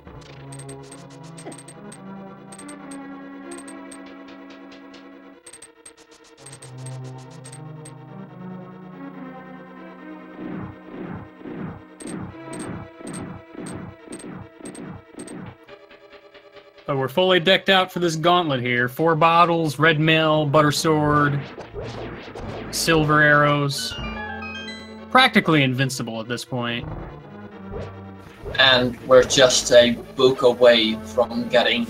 [SPEAKER 2] But we're fully decked out for this gauntlet here. 4 bottles, red mail, butter sword, silver arrows. Practically invincible at this point.
[SPEAKER 1] And we're just a book away from getting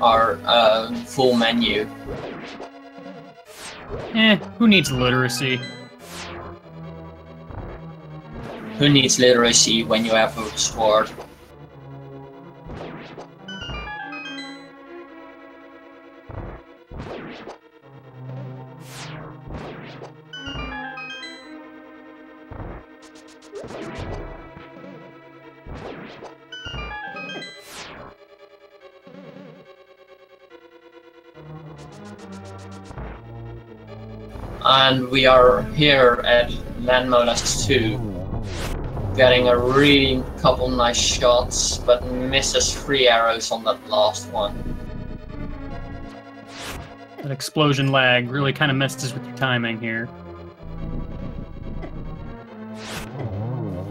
[SPEAKER 1] our full menu.
[SPEAKER 2] Who needs literacy?
[SPEAKER 1] Who needs literacy when you have a sword? And we are here at Landmolest 2, getting a really couple nice shots, but misses 3 arrows on that last one.
[SPEAKER 2] That explosion lag really kind of messes with your timing here.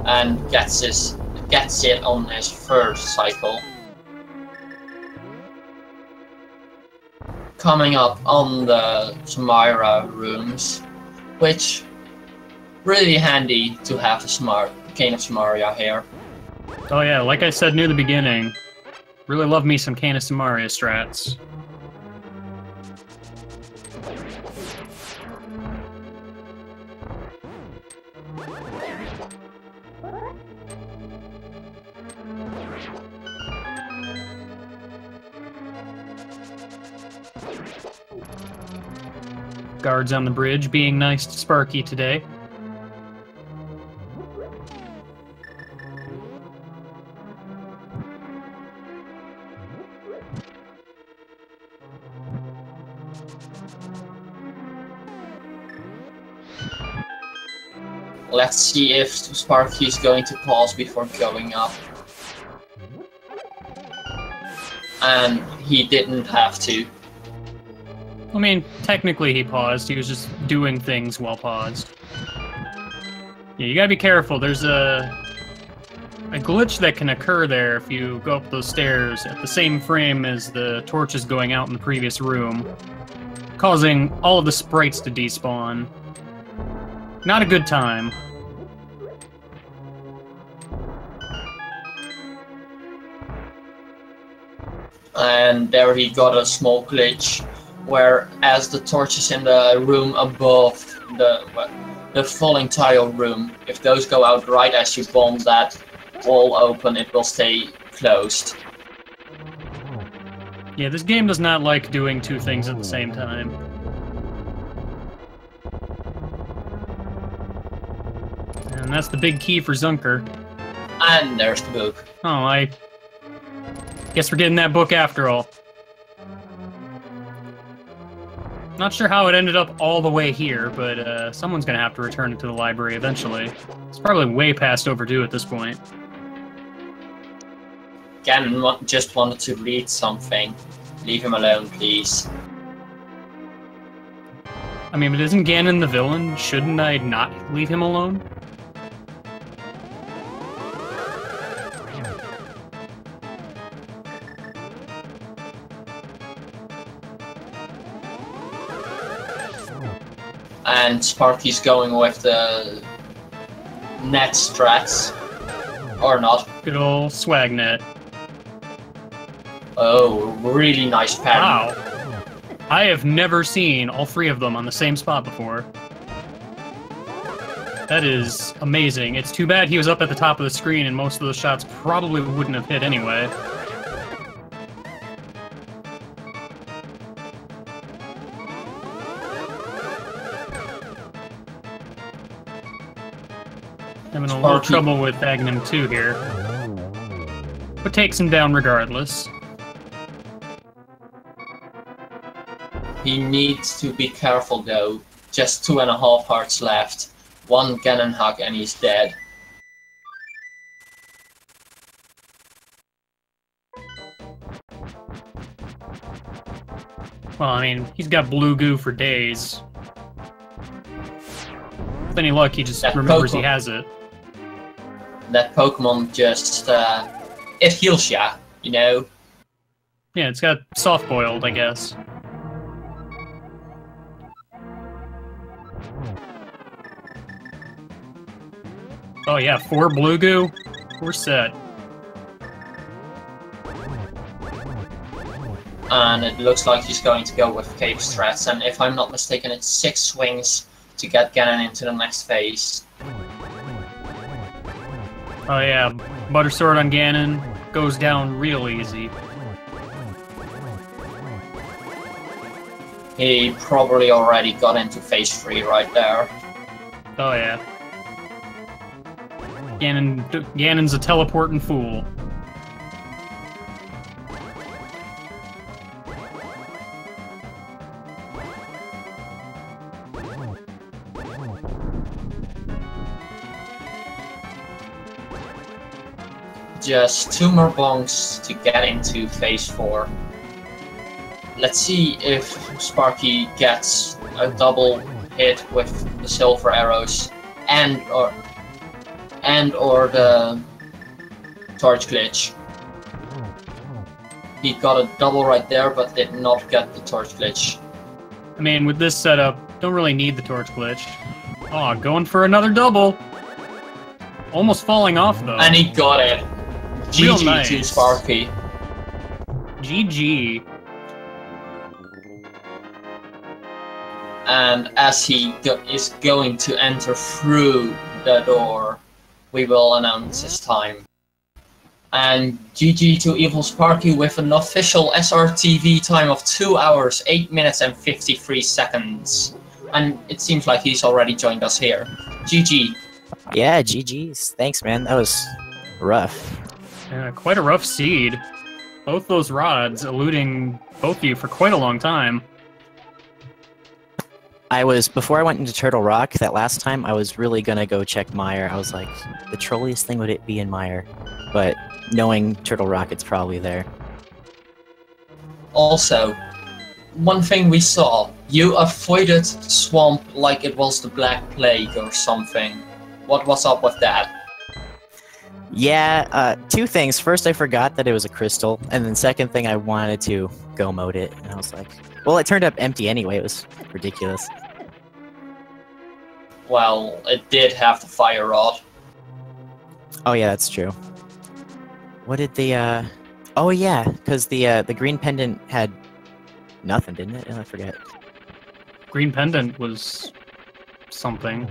[SPEAKER 1] And gets it on his first cycle. Coming up on the Samira rooms, which really handy to have a Cane of Samaria here.
[SPEAKER 2] Oh yeah, like I said near the beginning, really love me some Cane of Samaria strats. Guards on the bridge being nice to Sparky today.
[SPEAKER 1] Let's see if Sparky is going to pause before going up. And he didn't have to.
[SPEAKER 2] I mean, technically he paused. He was just doing things while paused. Yeah, you gotta be careful. There's a glitch that can occur there if you go up those stairs at the same frame as the torches going out in the previous room, causing all of the sprites to despawn. Not a good time.
[SPEAKER 1] And there he got a small glitch, where as the torches in the room above the falling tile room, if those go out right as you bomb that wall open, it will stay closed.
[SPEAKER 2] Yeah, this game does not like doing 2 things at the same time. And that's the big key for Zunker.
[SPEAKER 1] And there's the book.
[SPEAKER 2] Oh, I guess we're getting that book after all. Not sure how it ended up all the way here, but someone's gonna have to return it to the library eventually. It's probably way past overdue at this point.
[SPEAKER 1] Ganon just wanted to read something. Leave him alone, please.
[SPEAKER 2] I mean, but isn't Ganon the villain? Shouldn't I not leave him alone?
[SPEAKER 1] And Sparky's going with the net strats. Or not.
[SPEAKER 2] Good old swag net.
[SPEAKER 1] Oh, really nice pattern.
[SPEAKER 2] Wow. I have never seen all 3 of them on the same spot before. That is amazing. It's too bad he was up at the top of the screen and most of those shots probably wouldn't have hit anyway. Having a little trouble with Magnum 2 here. But takes him down regardless.
[SPEAKER 1] He needs to be careful though. Just 2.5 hearts left. 1 cannon hug and he's dead.
[SPEAKER 2] Well, I mean, he's got blue goo for days. With any luck, he just remembers he has it.
[SPEAKER 1] That Pokemon just, it heals ya, you know?
[SPEAKER 2] Yeah, it's got soft-boiled, I guess. Oh yeah, 4 blue goo? We're set.
[SPEAKER 1] And it looks like he's going to go with Cave Strats, and if I'm not mistaken, it's 6 swings to get Ganon into the next phase.
[SPEAKER 2] Oh yeah, Butter Sword on Ganon goes down real easy.
[SPEAKER 1] He probably already got into phase 3 right there.
[SPEAKER 2] Oh yeah. Ganon's a teleporting fool.
[SPEAKER 1] Just 2 more bonks to get into phase 4. Let's see if Sparky gets a double hit with the silver arrows and or the torch glitch. He got a double right there, but did not get the torch glitch.
[SPEAKER 2] I mean, with this setup, don't really need the torch glitch. Oh, going for another double. Almost falling off, though.
[SPEAKER 1] And he got it.
[SPEAKER 2] Real
[SPEAKER 1] GG
[SPEAKER 2] nice.
[SPEAKER 1] to Sparky.
[SPEAKER 2] GG.
[SPEAKER 1] And as he is going to enter through the door, we will announce his time. And GG to EvilSparky with an official SRTV time of 2 hours, 8 minutes and 53 seconds. And it seems like he's already joined us here. GG.
[SPEAKER 3] Yeah, GG's. Thanks, man. That was rough.
[SPEAKER 2] Yeah, quite a rough seed. Both those rods eluding both of you for quite a long time.
[SPEAKER 3] Before I went into Turtle Rock, that last time, I was really gonna go check Mire. I was like, the trolliest thing would it be in Mire? But knowing Turtle Rock, it's probably there.
[SPEAKER 1] Also, one thing we saw, you avoided Swamp like it was the Black Plague or something. What was up with that?
[SPEAKER 3] Yeah, 2 things. First, I forgot that it was a crystal, and then second thing, I wanted to go mode it, and I was like, well, it turned up empty anyway. It was ridiculous.
[SPEAKER 1] Well, it did have the fire rod.
[SPEAKER 3] Oh yeah, that's true. What did the oh yeah, because the green pendant had nothing, didn't it? Oh, I forget.
[SPEAKER 2] Green Pendant was something.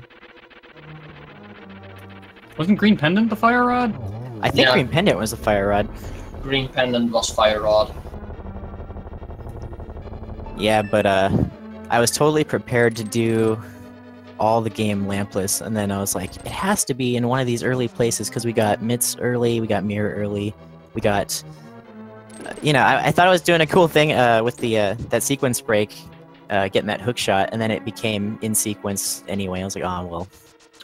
[SPEAKER 2] Wasn't Green Pendant the fire rod?
[SPEAKER 3] I think
[SPEAKER 1] Yeah.
[SPEAKER 3] Green Pendant was the fire rod.
[SPEAKER 1] Green Pendant was fire rod.
[SPEAKER 3] Yeah, but I was totally prepared to do all the game lampless, and then I was like, it has to be in one of these early places because we got Mitts early, we got Mirror early, we got, you know, I thought I was doing a cool thing with the that sequence break, getting that hook shot, and then it became in sequence anyway. I was like, oh well.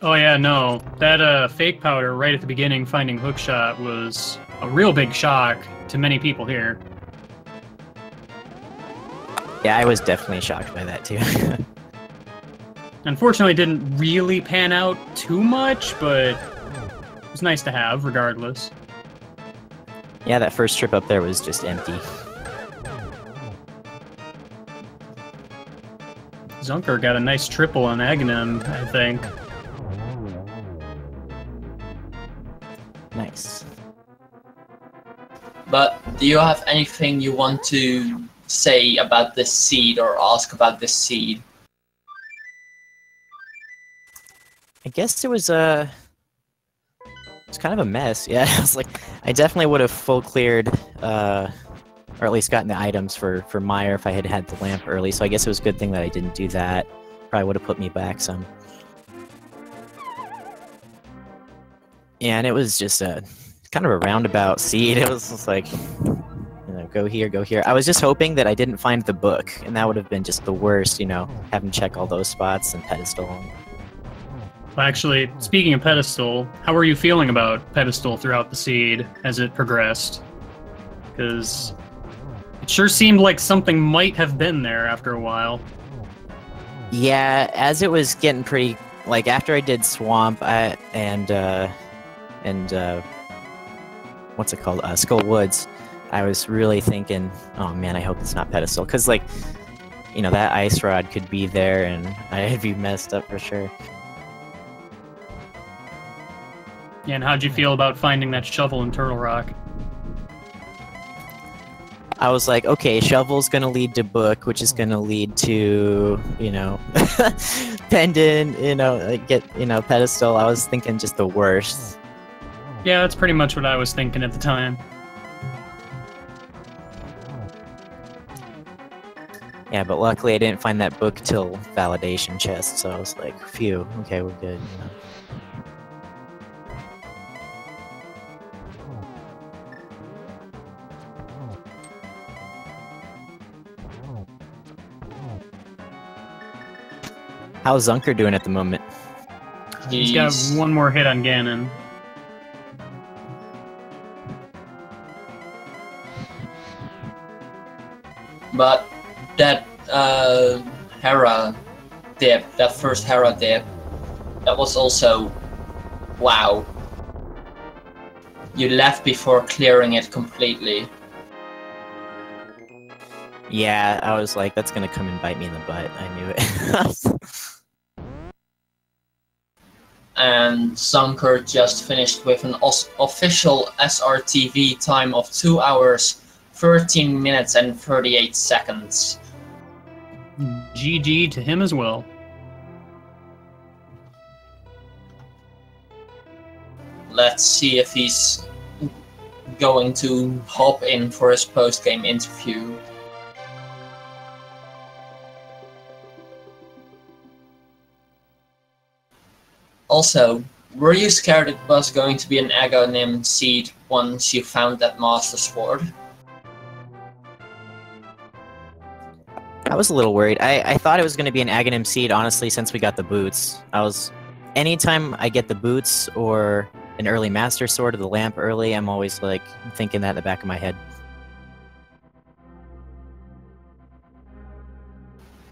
[SPEAKER 2] Oh yeah, no. That fake powder right at the beginning finding hookshot was a real big shock to many people here.
[SPEAKER 3] Yeah, I was definitely shocked by that too.
[SPEAKER 2] Unfortunately, it didn't really pan out too much, but it was nice to have, regardless.
[SPEAKER 3] Yeah, that first trip up there was just empty.
[SPEAKER 2] Zunker got a nice triple on Aghanim, I think.
[SPEAKER 3] Nice.
[SPEAKER 1] But do you have anything you want to say about this seed or ask about this seed?
[SPEAKER 3] I guess it was it's kind of a mess. Yeah, I was like, I definitely would have full cleared, or at least gotten the items for Meyer if I had had the lamp early. So I guess it was a good thing that I didn't do that. Probably would have put me back some. Yeah, and it was just a kind of a roundabout seed. It was just like, you know, go here, go here. I was just hoping that I didn't find the book, and that would have been just the worst, you know, having to check all those spots and pedestal.
[SPEAKER 2] Well, actually, speaking of pedestal, how were you feeling about pedestal throughout the seed as it progressed? Because it sure seemed like something might have been there after a while.
[SPEAKER 3] Yeah, as it was getting pretty, like after I did Swamp and what's it called, Skull Woods, I was really thinking, oh man, I hope it's not pedestal, because like, you know, that ice rod could be there and I'd be messed up for sure.
[SPEAKER 2] Yeah, and how'd you feel about finding that shovel in Turtle Rock?
[SPEAKER 3] I was like, okay, shovel's gonna lead to book, which is gonna lead to, you know, pendant, you know, like get, you know, pedestal. I was thinking just the worst.
[SPEAKER 2] Yeah, that's pretty much what I was thinking at the time.
[SPEAKER 3] Yeah, but luckily I didn't find that book till validation chest, so I was like, phew, okay, we're good, you know. How's Zunker doing at the moment?
[SPEAKER 2] He's got one more hit on Ganon.
[SPEAKER 1] But that Hera dip, that first Hera dip, that was also wow. You left before clearing it completely.
[SPEAKER 3] Yeah, I was like, that's gonna come and bite me in the butt. I knew it.
[SPEAKER 1] And Zunker just finished with an official SRTV time of 2 hours, 13 minutes and 38 seconds.
[SPEAKER 2] GG to him as well.
[SPEAKER 1] Let's see if he's going to hop in for his post-game interview. Also, were you scared it was going to be an Aghanim seed once you found that Master Sword?
[SPEAKER 3] I was a little worried. I thought it was going to be an Aghanim seed, honestly, since we got the boots. Anytime I get the boots or an early Master Sword or the lamp early, I'm always like thinking that in the back of my head.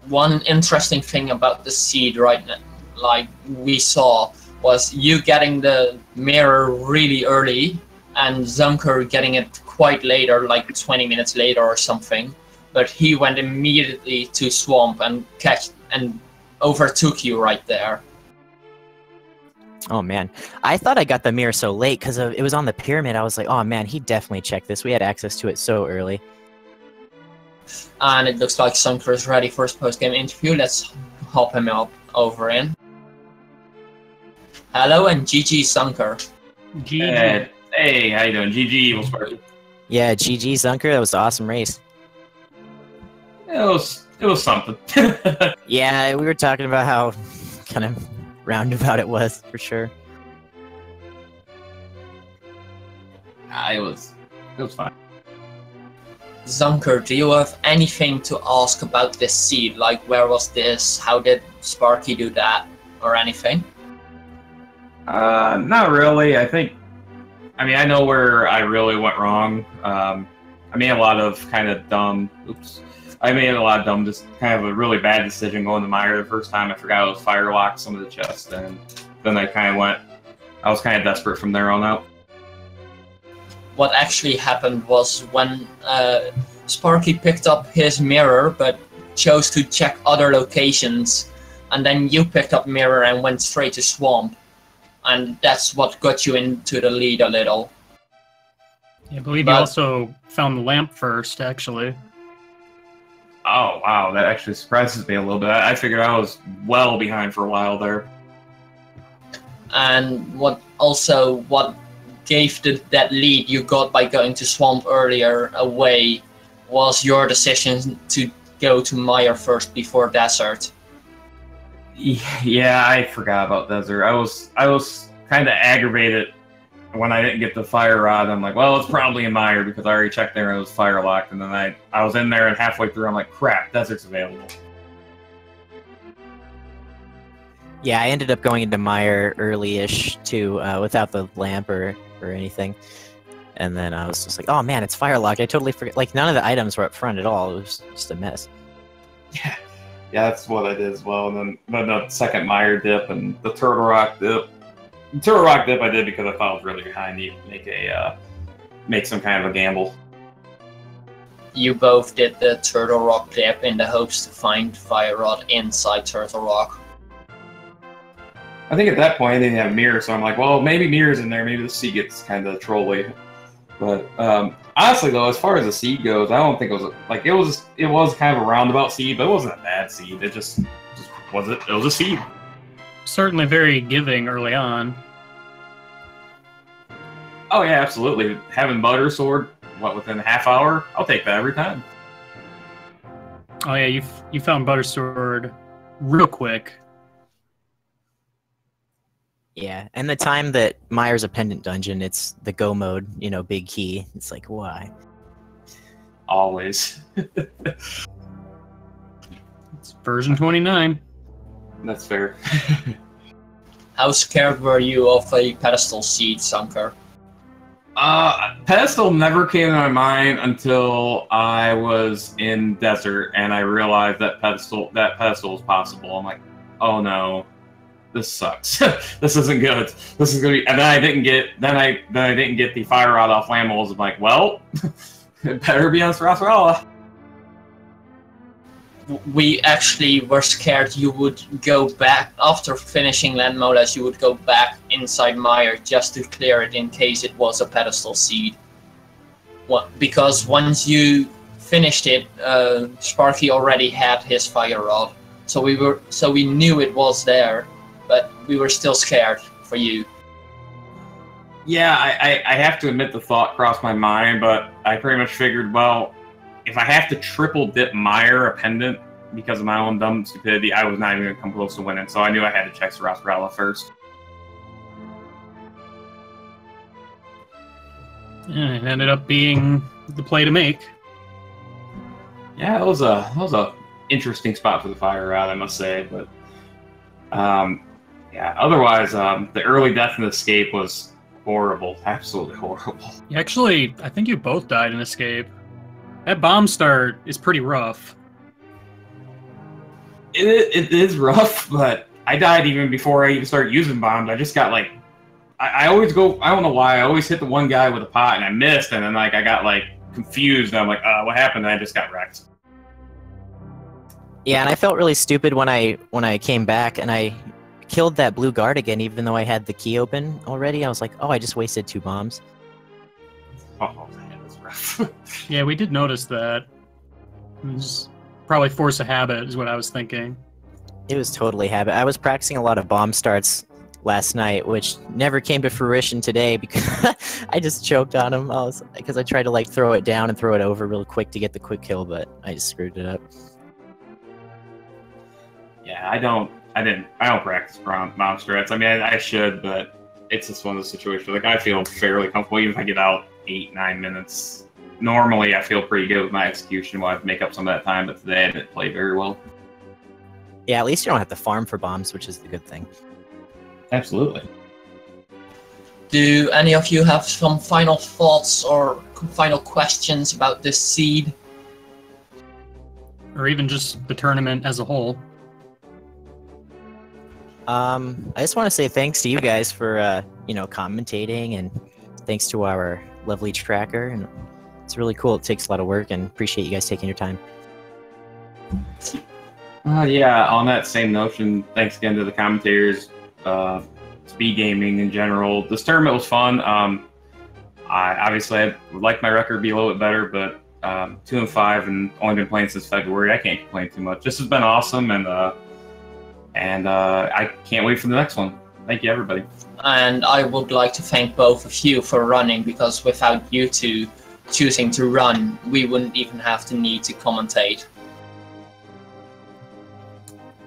[SPEAKER 1] One interesting thing about the seed right now, like we saw, was you getting the mirror really early and Zunker getting it quite later, like 20 minutes later or something. But he went immediately to Swamp and overtook you right there.
[SPEAKER 3] Oh man, I thought I got the mirror so late because it was on the pyramid. I was like, oh man, he definitely checked this. We had access to it so early.
[SPEAKER 1] And it looks like Zunker is ready for his post-game interview. Let's hop him over in. Hello and GG Zunker.
[SPEAKER 2] GG.
[SPEAKER 4] Hey, how you doing? GG EvilSparky.
[SPEAKER 3] Yeah, GG Zunker. That was an awesome race.
[SPEAKER 4] It was something.
[SPEAKER 3] Yeah, we were talking about how kind of roundabout it was, for sure.
[SPEAKER 4] It was fine.
[SPEAKER 1] Zunker, do you have anything to ask about this seed? Like, where was this? How did Sparky do that? Or anything?
[SPEAKER 4] Not really. I know where I really went wrong. I made a lot of kind of dumb. Just kind of a really bad decision going to Meyer the first time. I forgot I was firelocked some of the chests, and then I was kind of desperate from there on out.
[SPEAKER 1] What actually happened was when Sparky picked up his mirror, but chose to check other locations, and then you picked up mirror and went straight to Swamp. And that's what got you into the lead a little.
[SPEAKER 2] Yeah, I believe you also found the lamp first, actually.
[SPEAKER 4] Oh, wow, that actually surprises me a little bit. I figured I was well behind for a while there.
[SPEAKER 1] And what gave that lead you got by going to Swamp earlier away was your decision to go to Mire first before Desert.
[SPEAKER 4] Yeah, I forgot about Desert. I was kind of aggravated when I didn't get the fire rod. I'm like, well, it's probably in Mire because I already checked there and it was fire locked. And then I was in there and halfway through I'm like, crap, Desert's available.
[SPEAKER 3] Yeah, I ended up going into Mire early-ish too, without the lamp or anything. And then I was just like, oh man, it's fire locked. I totally forget. Like, none of the items were up front at all. It was just a mess.
[SPEAKER 4] Yeah, that's what I did as well. And then the second Mire dip and the Turtle Rock dip. The Turtle Rock dip I did because I thought I was really behind. You make some kind of a gamble.
[SPEAKER 1] You both did the Turtle Rock dip in the hopes to find Fire Rod inside Turtle Rock.
[SPEAKER 4] I think at that point I didn't have Mirror, so I'm like, well, maybe Mirror's in there. Maybe the seed gets kind of trolly. But honestly, though, as far as the seed goes, I don't think it was like it was kind of a roundabout seed, but it wasn't a bad seed. It just was it. It was a seed.
[SPEAKER 2] Certainly very giving early on.
[SPEAKER 4] Oh yeah, absolutely. Having Butter Sword, within a half hour? I'll take that every time.
[SPEAKER 2] Oh yeah, you found Butter Sword real quick.
[SPEAKER 3] Yeah, and the time that Mire's a pendant dungeon, it's the go mode, big key. It's like, why?
[SPEAKER 4] Always.
[SPEAKER 2] It's version 29.
[SPEAKER 4] That's fair.
[SPEAKER 1] How scared were you of a pedestal seed, Zunker?
[SPEAKER 4] Pedestal never came to my mind until I was in Desert and I realized that pedestal was possible. I'm like, oh no. This sucks. This isn't good. This is gonna be. And then I didn't get the fire rod off Lamos. I'm like, well, it better be on Sarasarala.
[SPEAKER 1] We actually were scared you would go back after finishing Land Molas. You would go back inside Mire just to clear it in case it was a pedestal seed. Because once you finished it, Sparky already had his fire rod, so we knew it was there. But we were still scared for you.
[SPEAKER 4] Yeah, I have to admit the thought crossed my mind, but I pretty much figured, well, if I have to triple dip Mire a pendant because of my own dumb stupidity, I was not even going to come close to winning, so I knew I had to check Sarasarala first.
[SPEAKER 2] Yeah, it ended up being the play to make.
[SPEAKER 4] Yeah, it was a interesting spot for the fire rod, I must say, but yeah, otherwise, the early death and escape was horrible. Absolutely horrible.
[SPEAKER 2] Actually, I think you both died in escape. That bomb start is pretty rough.
[SPEAKER 4] It is rough, but I died even before I even started using bombs. I just got like... I always go... I don't know why. I always hit the one guy with a pot and I missed, and then I got confused, and I'm like, what happened? And I just got wrecked.
[SPEAKER 3] Yeah, and I felt really stupid when I came back and I killed that blue guard again, even though I had the key open already. I was like, oh, I just wasted 2 bombs.
[SPEAKER 4] Oh, man, that's rough.
[SPEAKER 2] Yeah, we did notice that. It was probably force a habit, is what I was thinking.
[SPEAKER 3] It was totally habit. I was practicing a lot of bomb starts last night, which never came to fruition today because I just choked on them. Because I tried to throw it down and throw it over real quick to get the quick kill, but I just screwed it up. Yeah,
[SPEAKER 4] I don't practice bomb strats. I mean, I should, but it's just one of those situations. I feel fairly comfortable even if I get out 8-9 minutes. Normally, I feel pretty good with my execution. We'll have to make up some of that time, but today I didn't play very well.
[SPEAKER 3] Yeah, at least you don't have to farm for bombs, which is the good thing.
[SPEAKER 4] Absolutely.
[SPEAKER 1] Do any of you have some final thoughts or final questions about this seed?
[SPEAKER 2] Or even just the tournament as a whole?
[SPEAKER 3] I just want to say thanks to you guys for, commentating, and thanks to our lovely tracker. And it's really cool. It takes a lot of work, and appreciate you guys taking your time.
[SPEAKER 4] Yeah, on that same notion, thanks again to the commentators, speed gaming in general. This tournament was fun. I would like my record to be a little bit better, but 2 and 5, and only been playing since February. I can't complain too much. This has been awesome, and I can't wait for the next one. Thank you, everybody.
[SPEAKER 1] And I would like to thank both of you for running, because without you two choosing to run, we wouldn't even have the need to commentate.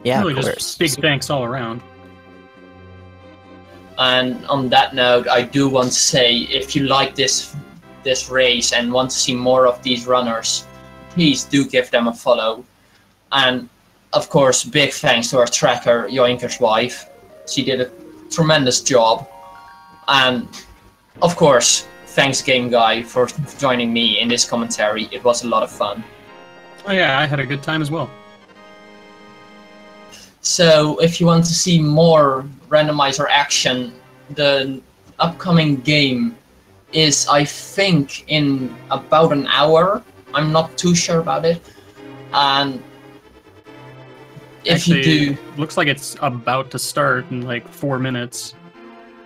[SPEAKER 3] Yeah,
[SPEAKER 2] really
[SPEAKER 3] of
[SPEAKER 2] just
[SPEAKER 3] course.
[SPEAKER 2] big thanks all around.
[SPEAKER 1] And on that note, I do want to say, if you like this race and want to see more of these runners, please do give them a follow. And of course, big thanks to our tracker, Yoinker's wife. She did a tremendous job. And of course, thanks Game Guy for joining me in this commentary. It was a lot of fun.
[SPEAKER 2] Oh yeah, I had a good time as well.
[SPEAKER 1] So if you want to see more randomizer action, the upcoming game is, I think, in about an hour. I'm not too sure about it. And if you do...
[SPEAKER 2] Looks like it's about to start in like 4 minutes.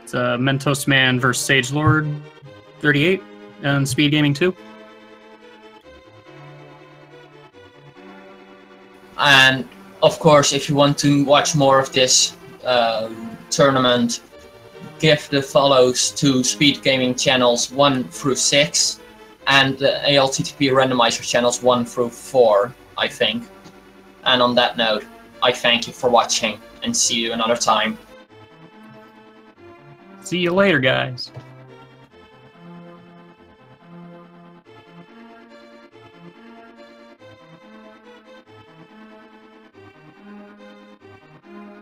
[SPEAKER 2] It's Mentos Man versus Sage Lord 38 and Speed Gaming 2.
[SPEAKER 1] And of course, if you want to watch more of this tournament, give the follows to Speed Gaming channels 1 through 6 and the ALTTP Randomizer channels 1 through 4, I think. And on that note, I thank you for watching and see you another time.
[SPEAKER 2] See you later, guys.